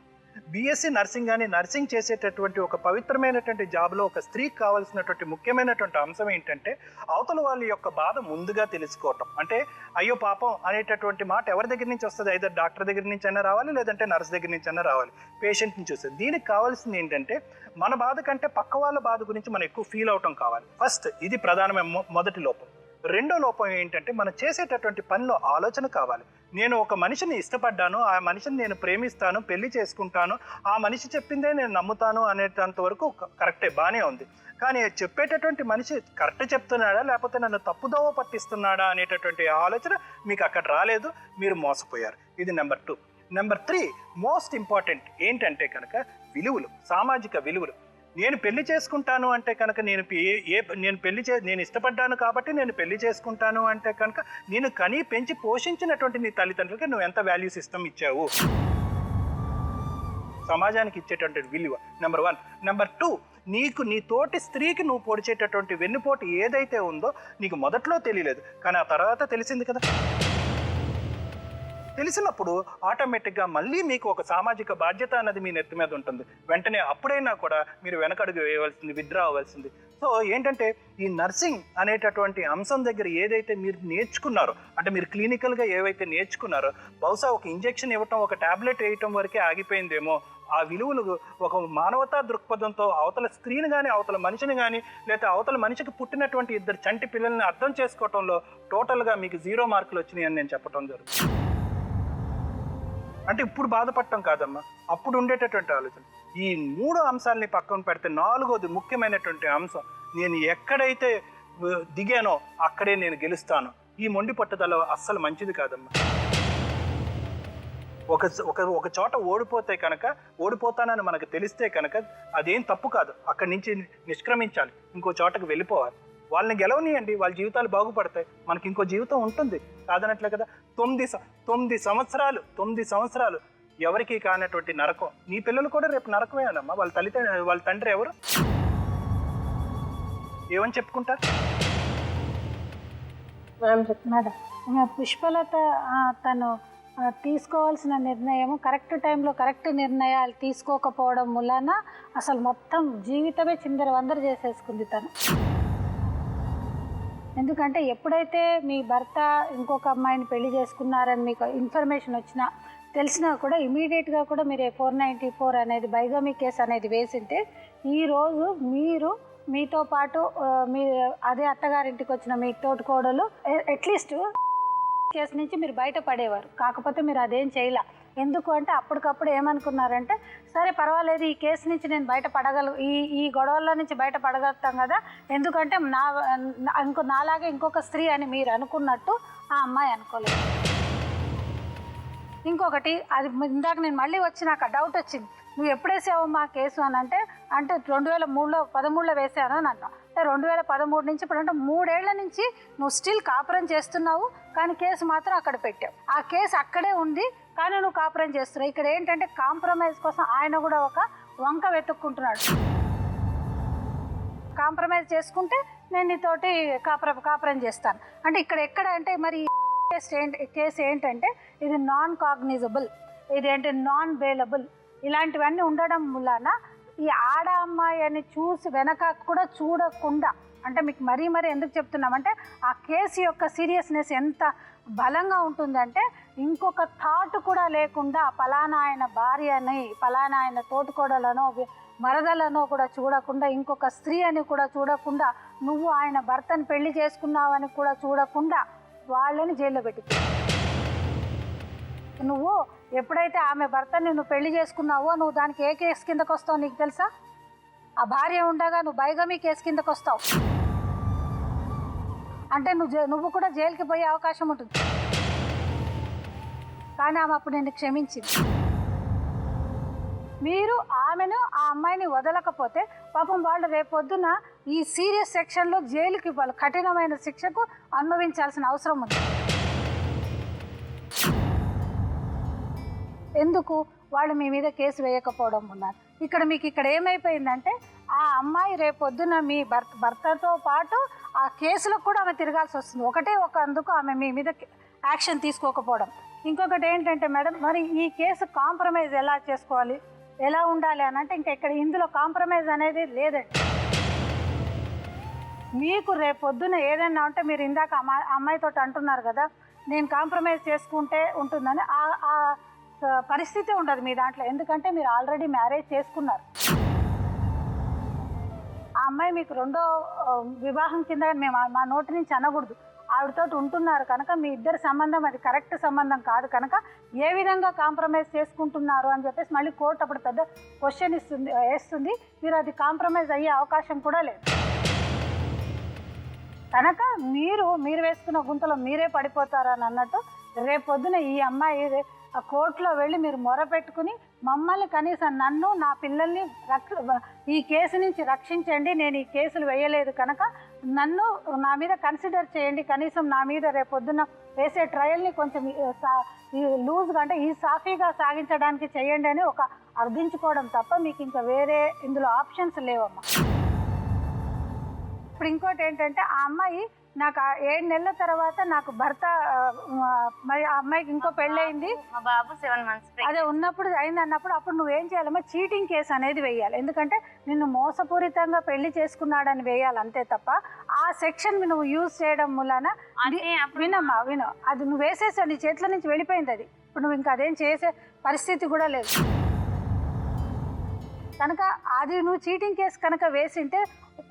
బీఎస్సీ నర్సింగ్ కానీ నర్సింగ్ చేసేటటువంటి ఒక పవిత్రమైనటువంటి జాబ్లో ఒక స్త్రీకి కావాల్సినటువంటి ముఖ్యమైనటువంటి అంశం ఏంటంటే అవతల వాళ్ళ యొక్క బాధ ముందుగా తెలుసుకోవటం. అంటే అయ్యో పాపం అనేటటువంటి మాట ఎవరి దగ్గర నుంచి వస్తుంది, అయితే డాక్టర్ దగ్గర నుంచి అయినా రావాలి, లేదంటే నర్స్ దగ్గర నుంచి అయినా రావాలి, పేషెంట్ నుంచి వస్తుంది. దీనికి కావాల్సింది ఏంటంటే మన బాధ కంటే పక్క వాళ్ళ బాధ గురించి మనం ఎక్కువ ఫీల్ అవటం కావాలి. ఫస్ట్ ఇది ప్రధానమైన మొదటి లోపం. రెండో లోపం ఏంటంటే మనం చేసేటటువంటి పనిలో ఆలోచన కావాలి. నేను ఒక మనిషిని ఇష్టపడ్డాను, ఆ మనిషిని నేను ప్రేమిస్తాను, పెళ్లి చేసుకుంటాను, ఆ మనిషి చెప్పిందే నేను నమ్ముతాను అనేటంత వరకు కరెక్టే, బాగానే ఉంది. కానీ చెప్పేటటువంటి మనిషి కరెక్ట్ చెప్తున్నాడా లేకపోతే నన్ను తప్పుదోవ పట్టిస్తున్నాడా అనేటటువంటి ఆలోచన మీకు అక్కడ రాలేదు, మీరు మోసపోయారు. ఇది నెంబర్ 2. నెంబర్ 3 మోస్ట్ ఇంపార్టెంట్ ఏంటంటే కనుక విలువలు, సామాజిక విలువలు. నేను పెళ్లి చేసుకుంటాను అంటే కనుక నేను ఇష్టపడ్డాను కాబట్టి నేను పెళ్లి చేసుకుంటాను అంటే కనుక నేను కని పెంచి పోషించినటువంటి నీ తల్లిదండ్రులకి నువ్వు ఎంత వాల్యూ సిస్టమ్ ఇచ్చావు, సమాజానికి ఇచ్చేటటువంటి విలువ నెంబర్ 1. నెంబర్ 2, నీకు నీ తోటి స్త్రీకి నువ్వు పొడిచేటటువంటి వెన్నుపోటు ఏదైతే ఉందో నీకు మొదట్లో తెలియలేదు, కానీ ఆ తర్వాత తెలిసింది కదా. తెలిసినప్పుడు ఆటోమేటిక్గా మళ్ళీ మీకు ఒక సామాజిక బాధ్యత అన్నది మీ నెత్తి మీద ఉంటుంది. వెంటనే అప్పుడైనా కూడా మీరు వెనకడుగు వేయవలసింది, విత్డ్రా అవ్వాల్సింది. సో ఏంటంటే ఈ నర్సింగ్ అనేటటువంటి అంశం దగ్గర ఏదైతే మీరు నేర్చుకున్నారో, అంటే మీరు క్లినికల్గా ఏవైతే నేర్చుకున్నారో, బహుశా ఒక ఇంజెక్షన్ ఇవ్వటం, ఒక టాబ్లెట్ వేయటం వరకే ఆగిపోయిందేమో. ఆ విలువలు ఒక మానవతా దృక్పథంతో అవతల స్త్రీని కానీ అవతల మనిషిని కానీ లేదా అవతల మనిషికి పుట్టినటువంటి 2 చంటి పిల్లల్ని అర్థం చేసుకోవటంలో టోటల్గా మీకు 0 మార్కులు వచ్చినాయి అని నేను చెప్పడం జరుగుతుంది. అంటే ఇప్పుడు బాధపడటం కాదమ్మా, అప్పుడు ఉండేటటువంటి ఆలోచన. ఈ 3 అంశాలని పక్కన పెడితే 4వది ముఖ్యమైనటువంటి అంశం, నేను ఎక్కడైతే దిగానో అక్కడే నేను గెలుస్తాను. ఈ మొండి పట్టుదల అస్సలు మంచిది కాదమ్మా. ఒక చోట ఓడిపోతే కనుక, ఓడిపోతానని మనకు తెలిస్తే కనుక అదేం తప్పు కాదు, అక్కడి నుంచి నిష్క్రమించాలి, ఇంకో చోటకు వెళ్ళిపోవాలి. వాళ్ళని గెలవనియండి, వాళ్ళ జీవితాలు బాగుపడతాయి, మనకి ఇంకో జీవితం ఉంటుంది, కాదనట్లే కదా. 9 సంవత్సరాలు ఎవరికి కానటువంటి నరకం. నీ పిల్లలు కూడా రేపు నరకమేనమ్మా. వాళ్ళ తండ్రి ఎవరు? ఏమని చెప్పుకుంటారు? మేడం పుష్పలత తను తీసుకోవాల్సిన నిర్ణయం కరెక్ట్ టైంలో కరెక్ట్ నిర్ణయాలు తీసుకోకపోవడం వలన అసలు మొత్తం జీవితమే చిందరవందర చేసేసుకుంది తను. ఎందుకంటే ఎప్పుడైతే మీ భర్త ఇంకొక అమ్మాయిని పెళ్లి చేసుకున్నారని మీకు ఇన్ఫర్మేషన్ వచ్చినా తెలిసినా కూడా ఇమీడియట్గా కూడా మీరు 494 అనేది బైగమీ కేసు అనేది వేసింటే ఈరోజు మీరు మీతో పాటు మీ అదే అత్తగారింటికి వచ్చిన మీ తోటికోడలు అట్లీస్ట్ కేసు నుంచి మీరు బయటపడేవారు. కాకపోతే మీరు అదేం చేయలే. ఎందుకు అంటే అప్పటికప్పుడు ఏమనుకున్నారంటే సరే పర్వాలేదు ఈ కేసు నుంచి నేను ఈ గొడవల నుంచి బయటపడగలుగుతాం కదా, ఎందుకంటే నాలాగే ఇంకొక స్త్రీ అని మీరు అనుకున్నట్టు ఆ అమ్మాయి అనుకోలేదు. ఇంకొకటి అది ఇందాక నేను మళ్ళీ వచ్చి నాకు డౌట్ వచ్చింది, నువ్వు ఎప్పుడు వేసావు మా కేసు అని అంటే 2013లో వేసాను అని అన్నావు. అంటే 2013 నుంచి ఇప్పుడు అంటే 3 ఏళ్ల నుంచి నువ్వు స్టిల్ కాపురం చేస్తున్నావు, కానీ కేసు మాత్రం అక్కడ పెట్టావు. ఆ కేసు అక్కడే ఉంది కానీ నువ్వు కాపురం చేస్తున్నావు. ఇక్కడ ఏంటంటే కాంప్రమైజ్ కోసం ఆయన కూడా ఒక వంక వెతుక్కుంటున్నాడు. కాంప్రమైజ్ చేసుకుంటే నేను నీతోటి కాపురం చేస్తాను అంటే ఇక్కడ అంటే మరి కేసు ఏంటంటే ఇది నాన్ కాగ్నిజబుల్, ఇదేంటి నాన్ బెయిలబుల్, ఇలాంటివన్నీ ఉండడం వలన ఈ ఆడ అమ్మాయి అని చూసి వెనక కూడా చూడకుండా, అంటే మీకు మరీ ఎందుకు చెప్తున్నామంటే ఆ కేసు యొక్క సీరియస్నెస్ ఎంత బలంగా ఉంటుందంటే ఇంకొక థాట్ కూడా లేకుండా పలానా ఆయన భార్యని పలానా ఆయన తోటికోడలనో మరదలనో కూడా చూడకుండా, ఇంకొక స్త్రీ అని కూడా చూడకుండా, నువ్వు ఆయన భర్తను పెళ్లి చేసుకున్నావని కూడా చూడకుండా వాళ్ళని జైల్లో పెట్టి, నువ్వు ఎప్పుడైతే ఆమె భర్తని నువ్వు పెళ్లి చేసుకున్నావో నువ్వు దానికి ఏ కేసు కిందకు వస్తావు నీకు తెలుసా? ఆ భార్య ఉండగా నువ్వు బైగమీ కేసు కిందకు వస్తావు. అంటే నువ్వు కూడా జైలుకి పోయే అవకాశం ఉంటుంది. కానీ ఆమె అప్పుడు నేను క్షమించింది. మీరు ఆమెను ఆ అమ్మాయిని వదలకపోతే పాపం వాళ్ళు రేపొద్దున ఈ సీరియస్ సెక్షన్లో జైలుకి వాళ్ళు కఠినమైన శిక్షకు అనుభవించాల్సిన అవసరం ఉంది. ఎందుకు వాళ్ళు మీ మీద కేసు వేయకపోవడం ఉన్నారు. ఇక్కడ ఏమైపోయిందంటే ఆ అమ్మాయి రేపొద్దున మీ భర్తతో పాటు ఆ కేసులకు కూడా ఆమె తిరగాల్సి వస్తుంది. అందుకు ఆమె మీ మీద యాక్షన్ తీసుకోకపోవడం. ఇంకొకటి ఏంటంటే మేడం, మరి ఈ కేసు కాంప్రమైజ్ ఎలా చేసుకోవాలి, ఎలా ఉండాలి అని అంటే ఇందులో కాంప్రమైజ్ అనేది లేదండి. మీకు రేపొద్దున ఏదైనా ఉంటే మీరు ఇందాక అమ్మాయితో అంటున్నారు కదా నేను కాంప్రమైజ్ చేసుకుంటే ఉంటుందని, ఆ పరిస్థితి ఉండదు మీ దాంట్లో. ఎందుకంటే మీరు ఆల్రెడీ మ్యారేజ్ చేసుకున్నారు. ఆ అమ్మాయి మీకు రెండో వివాహం కింద మేము మా నోటి నుంచి అనకూడదు, ఆవిడతో ఉంటున్నారు కనుక మీ ఇద్దరి సంబంధం అది కరెక్ట్ సంబంధం కాదు కనుక ఏ విధంగా కాంప్రమైజ్ చేసుకుంటున్నారు అని చెప్పేసి మళ్ళీ కోర్టు అప్పుడు పెద్ద క్వశ్చన్ వేస్తుంది. మీరు అది కాంప్రమైజ్ అయ్యే అవకాశం కూడా లేదు కనుక మీరు వేసుకున్న గుంతలో మీరే పడిపోతారని అన్నట్టు రేపొద్దున ఈ అమ్మాయి ఆ కోర్టులో వెళ్ళి మీరు మొరపెట్టుకుని మమ్మల్ని కనీసం నన్ను నా పిల్లల్ని ఈ కేసు నుంచి రక్షించండి, నేను ఈ కేసులు వేయలేదు కనుక నన్ను నా మీద కన్సిడర్ చేయండి, కనీసం నా మీద రేపొద్దున వేసే ట్రయల్ని కొంచెం లూజ్గా అంటే ఈ సాఫీగా సాగించడానికి చేయండి అని ఒక అర్థించుకోవడం తప్ప మీకు ఇంకా వేరే ఇందులో ఆప్షన్స్ లేవమ్మా. ఇప్పుడు ఇంకోటి ఏంటంటే ఆ అమ్మాయి నాకు 7 నెలల తర్వాత నాకు భర్త మరి ఆ అమ్మాయికి ఇంకో పెళ్ళయింది, మా బాబు 7 months అదే ఉన్నప్పుడు అయింది అన్నప్పుడు అప్పుడు నువ్వేం చేయాలమ్మా, చీటింగ్ కేసు అనేది వేయాలి. ఎందుకంటే నిన్ను మోసపూరితంగా పెళ్లి చేసుకున్నాడని వేయాలి అంతే తప్ప ఆ సెక్షన్ నువ్వు యూజ్ చేయడం వలన వినమ్మా అది నువ్వు వేసేసావు, నీ చేతుల నుంచి వెళ్ళిపోయింది అది. ఇప్పుడు నువ్వు ఇంకా అదేం చేసే పరిస్థితి కూడా లేదు కనుక అది నువ్వు చీటింగ్ కేసు కనుక వేసింటే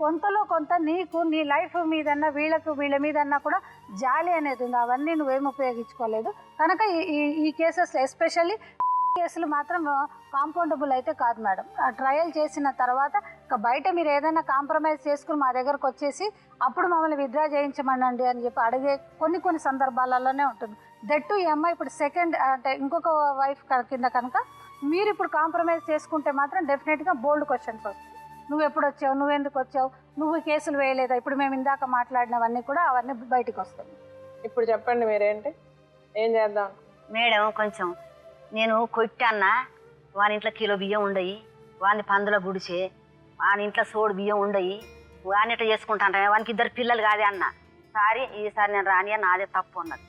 కొంతలో కొంత నీకు నీ లైఫ్ మీదన్నా వీళ్ళ మీదన్నా కూడా జాలి అనేది ఉంది. అవన్నీ నువ్వేం ఉపయోగించుకోలేదు కనుక ఈ కేసెస్ ఎస్పెషల్లీ కేసులు మాత్రం కాంపౌండబుల్ అయితే కాదు మేడం. ఆ ట్రయల్ చేసిన తర్వాత ఇక బయట మీరు ఏదైనా కాంప్రమైజ్ చేసుకుని మా దగ్గరకు వచ్చేసి అప్పుడు మమ్మల్ని విత్డ్రా చేయించమనండి అని చెప్పి అడిగే కొన్ని సందర్భాలలోనే ఉంటుంది. దట్టు ఈ అమ్మాయి ఇప్పుడు సెకండ్ అంటే ఇంకొక వైఫ్ కింద కనుక మీరు ఇప్పుడు కాంప్రమైజ్ చేసుకుంటే మాత్రం డెఫినెట్గా బోల్డ్ క్వశ్చన్స్ వస్తాయి. నువ్వు ఎప్పుడు వచ్చావు, నువ్వు ఎందుకు వచ్చావు, నువ్వు కేసులు వేయలేదా, ఇప్పుడు మేము ఇందాక మాట్లాడినవన్నీ కూడా అవన్నీ బయటకు వస్తాయి. ఇప్పుడు చెప్పండి మీరేంటి ఏం చేద్దాం మేడం? కొంచెం నేను కొట్టాన్నా వాని ఇంట్లో కిలో బియ్యం ఉండయి, వాని పందుల గుడిసే, వాని ఇంట్లో సోడు బియ్యం ఉండయి, వాడిని ఇట్లా చేసుకుంటాను వానికి 2 పిల్లలు కాదే అన్న. సారీ ఈసారి నేను రాని నాదే తప్పు అన్నది.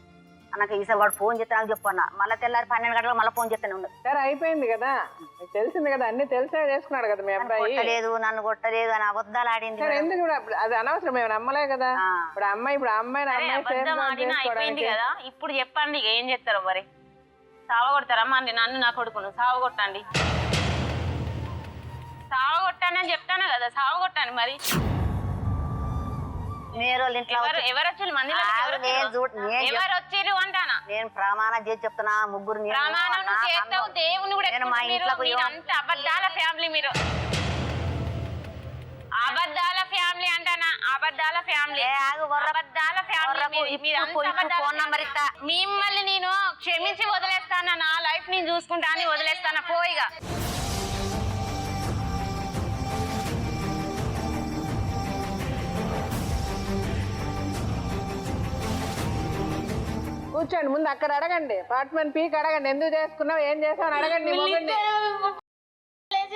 అన్నాక ఈసారి వాడు ఫోన్ చేస్తే నాకు చెప్పన్నా. మళ్ళీ తెల్లారి 12 గంటలకు మళ్ళీ ఫోన్ చేస్తూనే ఉండదు. సరే అయిపోయింది కదా, మీకు తెలిసింది కదా, అన్ని తెలిసే చేసుకున్నాడు కదా మీ అబ్బాయి. కొట్టలేదు, నన్ను కొట్టలేదు అని అబద్ధాలు ఆడింది. సరే ఎందుకు ఇప్పుడు అది అనవసరం, మేము నమ్మలే కదా. ఇప్పుడు ఆ అమ్మాయిని అబద్ధం ఆడినా అయిపోయింది కదా. ఇప్పుడు చెప్పండి ఇక ఏం చేస్తారో మరి. సావగొడతారా మరి నన్ను నా కొడుకును? సావగొట్టండి, సావగొట్టండి అని చెప్తాను కదా, సావగొట్టండి మరి. మీరు ఇంట్లో ఎవరు వచ్చి మందిలో ఎవరు వచ్చిర్రు అంటానా? నేను ప్రమాణం చేసి చెప్తున్నా, ముగ్గురు ప్రమాణం నువ్వు చేస్తావు, దేవుని కూడా అంత అబద్ధాల ఫ్యామిలీ మీరు. అబద్ధాల ఫ్యామిలీ అంటానా? అబద్ధాల ఫ్యామిలీ, అబద్ధాల ఫ్యామిలీ. మిమ్మల్ని నేను క్షమించి వదిలేస్తానా? నా లైఫ్ నేను చూసుకుంటా అని వదిలేస్తానా? పోయిగా కూర్చోండి, ముందు అక్కడ అడగండి, అపార్ట్మెంట్ పీక్ అడగండి, ఎందుకు చేసుకున్నావు, ఏం చేసావు అడగండి.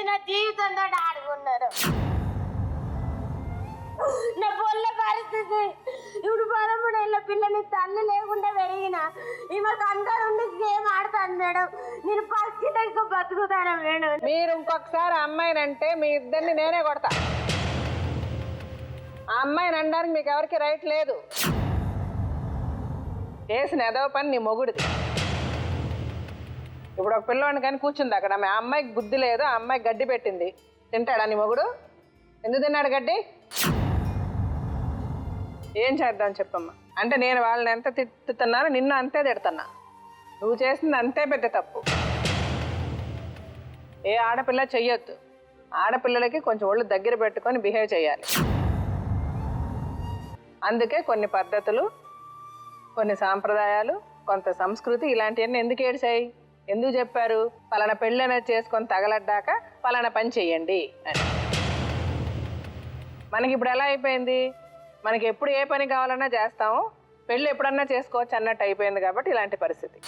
నా జీవితంతో ఆడుకున్నారు. నా పొల్ల పరిస్థితి ఇప్పుడు 13 ఏళ్ళ పిల్లని తల్లి లేకుండా పెరిగిన ఈమెకు అందరూ గేమ్ ఆడతాను మేడం. నేను పరిస్థితి బతుకుతాను మేడం. మీరు ఇంకొకసారి అమ్మాయిని అంటే మీ ఇద్దరిని నేనే కొడతా. ఆ అమ్మాయిని అనడానికి మీకు ఎవరికి రైట్ లేదు. చేసిన ఏదో పని నీ మొగుడిది. ఇప్పుడు ఒక పిల్లవాడిని కానీ కూర్చుంది అక్కడ, ఆ అమ్మాయికి బుద్ధి లేదు, ఆ అమ్మాయి గడ్డి పెట్టింది, తింటాడా నీ మొగుడు? ఎందుకు తిన్నాడు గడ్డి? ఏం చేద్దాం చెప్పమ్మా. అంటే నేను వాళ్ళని ఎంత తిట్టుతున్నానో నిన్ను అంతే తిడుతున్నా. నువ్వు చేసింది అంతే పెద్ద తప్పు. ఏ ఆడపిల్ల చెయ్యొద్దు. ఆడపిల్లలకి కొంచెం ఒళ్ళు దగ్గర పెట్టుకొని బిహేవ్ చేయాలి. అందుకే కొన్ని పద్ధతులు, కొన్ని సాంప్రదాయాలు, కొంత సంస్కృతి ఇలాంటివన్నీ ఎందుకు ఏడ్చాయి, ఎందుకు చెప్పారు? పలానా పెళ్ళి అనేది చేసుకొని తగలడ్డాక పలానా పని చెయ్యండి అని. మనకి ఇప్పుడు ఎలా అయిపోయింది, మనకి ఎప్పుడు ఏ పని కావాలన్నా చేస్తాము, పెళ్ళి ఎప్పుడన్నా చేసుకోవచ్చు అన్నట్టు అయిపోయింది. కాబట్టి ఇలాంటి పరిస్థితి.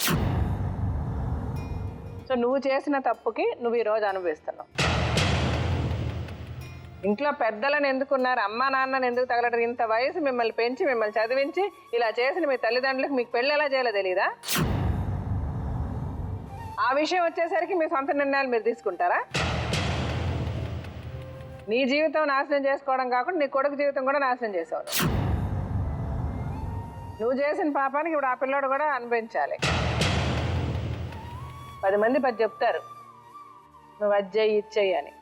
సో నువ్వు చేసిన తప్పుకి నువ్వు ఈరోజు అనుభవిస్తున్నావు. ఇంట్లో పెద్దలను ఎందుకున్నారు, అమ్మా నాన్నని ఎందుకు తగలటరు? ఇంత వయసు మిమ్మల్ని పెంచి మిమ్మల్ని చదివించి ఇలా చేసిన మీ తల్లిదండ్రులకు మీకు పెళ్ళి ఎలా చేయాలో తెలీదా? ఆ విషయం వచ్చేసరికి మీ సొంత నిర్ణయాలు మీరు తీసుకుంటారా? నీ జీవితం నాశనం చేసుకోవడం కాకుండా నీ కొడుకు జీవితం కూడా నాశనం చేసావు. నువ్వు చేసిన పాపానికి ఇప్పుడు ఆ పిల్లోడు కూడా అనుభవించాలి. 10 మంది 10 చెప్తారు నువ్వు అజ్జయ్యి ఇచ్చేయి అని,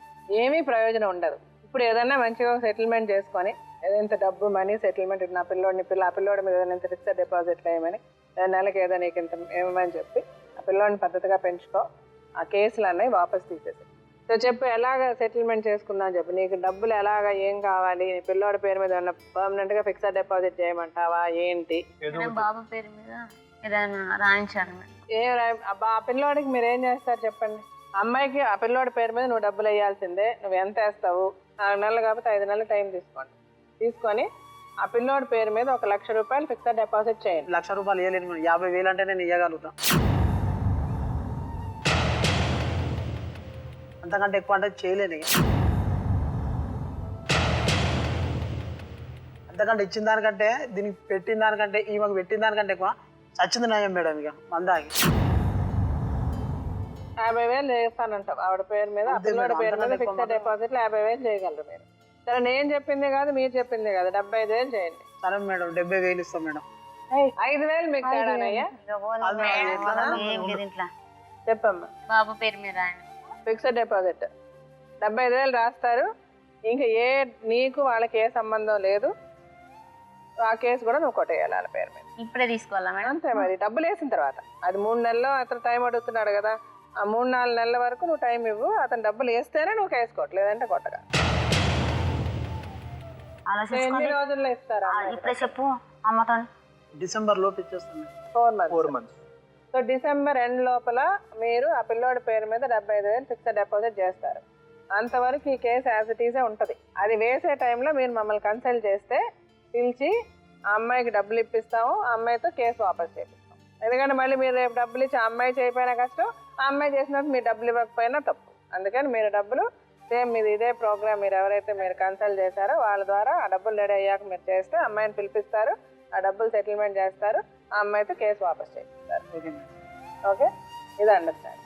ఏమీ ప్రయోజనం ఉండదు. ఇప్పుడు ఏదన్నా మంచిగా సెటిల్మెంట్ చేసుకొని ఏదైంత డబ్బు మనీ సెటిల్మెంట్, నా పిల్లోడిని ఆ పిల్లోడి మీద ఏదైనా ఇంత ఫిక్స్డ్ డిపాజిట్లు వేయమని, నెలకి ఏదో నీకు ఇంత ఏమని చెప్పి ఆ పిల్లోడిని పద్ధతిగా పెంచుకో, ఆ కేసులు అన్నవి వాపస్ తీసేసి. సో చెప్పు ఎలాగ సెటిల్మెంట్ చేసుకుందాం చెప్పు. నీకు డబ్బులు ఎలాగా, ఏం కావాలి, నీ పిల్లోడి పేరు మీద ఏమన్నా పర్మనెంట్గా ఫిక్స్డ్ డిపాజిట్ చేయమంటావా ఏంటి? బాబు పేరు మీద ఏదైనా రాయించాను. ఆ పిల్లోడికి మీరు ఏం చేస్తారు చెప్పండి. అమ్మాయికి ఆ పిల్లోడి పేరు మీద నువ్వు డబ్బులు వేయాల్సిందే. నువ్వు ఎంత వేస్తావు? 4 నెలలు కాబట్టి 5 నెలలు టైం తీసుకోండి. తీసుకొని ఆ పిల్లోడి పేరు మీద 1 లక్ష రూపాయలు ఫిక్స్డ్ డిపాజిట్ చేయండి. 1 లక్ష రూపాయలు వేయలేను, 50,000 అంటే నేను ఇవ్వగలుగుతా. అంతకంటే ఎక్కువ అంటే చేయలేను. అంతకంటే ఇచ్చిన దానికంటే, దీనికి పెట్టిన దానికంటే, ఈమెకు పెట్టిన దానికంటే ఎక్కువ చచ్చింది నయం మేడం. ఇక మందాకి 50,000 చేస్తానంటావు ఆవిడ పేరు మీద, ఆ పిల్లోడి పేరు మీద ఫిక్స్డ్ డిపాజిట్లు 50,000 చేయగలరు మీరు. సరే నేను చెప్పింది కాదు, మీరు చెప్పింది కాదు, 75,000 చేయండి. సరే మేడం, 70,000 ఇస్తాం మేడం. 5,000 మీకు తేడానయ్యా? చెప్పమ్మా. బాబు పేరు మీద ఫిక్స్డ్ డిపాజిట్ 75,000 రాస్తారు. ఇంకా నీకు వాళ్ళకి ఏ సంబంధం లేదు. ఆ కేసు కూడా నువ్వు కొట్టేయాలి వాళ్ళ పేరు మీద. ఇప్పుడే తీసుకోవాలా మేడం? అంతే మరి, డబ్బులు వేసిన తర్వాత. అది 3 నెలల్లో అతను టైం అడుగుతున్నాడు కదా, ఆ 3-4 నెలల వరకు నువ్వు టైం ఇవ్వు. అతను డబ్బులు వేస్తేనే నువ్వు కేసుకోవట్లేదు, లేదంటే కొట్టగా. ఎన్ని రోజుల్లో ఇస్తారా? ఇప్పుడే చెప్పు అమ్మతో. డిసెంబర్ లోపు ఇచ్చేస్తాను. 4 months. సో డిసెంబర్ ఎండ్ లోపల మీరు ఆ పిల్లోడి పేరు మీద 75,000 ఫిక్స్డ్ డిపాజిట్ చేస్తారు. అంతవరకు ఈ కేసు యాజ్ ఇట్ ఈజే ఉంటుంది. అది వేసే టైంలో మీరు మమ్మల్ని కన్సల్ట్ చేస్తే పిలిచి ఆ అమ్మాయికి డబ్బులు ఇప్పిస్తాము, ఆ అమ్మాయితో కేసు వాపస్ చేపిస్తాం. ఎందుకంటే మళ్ళీ మీరు రేపు డబ్బులు ఇచ్చి ఆ అమ్మాయి చేయకపోయినా కష్టం, ఆ అమ్మాయి చేసినట్టు మీరు డబ్బులు ఇవ్వకపోయినా తప్పు. అందుకని మీరు డబ్బులు సేమ్ మీది ఇదే ప్రోగ్రామ్, మీరు ఎవరైతే మీరు కన్సల్ట్ చేశారో వాళ్ళ ద్వారా ఆ డబ్బులు రెడీ అయ్యాక మీరు చేస్తే అమ్మాయిని పిలిపిస్తారు, ఆ డబ్బులు సెటిల్మెంట్ చేస్తారు, ఆ అమ్మాయితో కేసు వాపస్ చేస్తారు. ఓకే, ఇది అండర్స్టాండ్.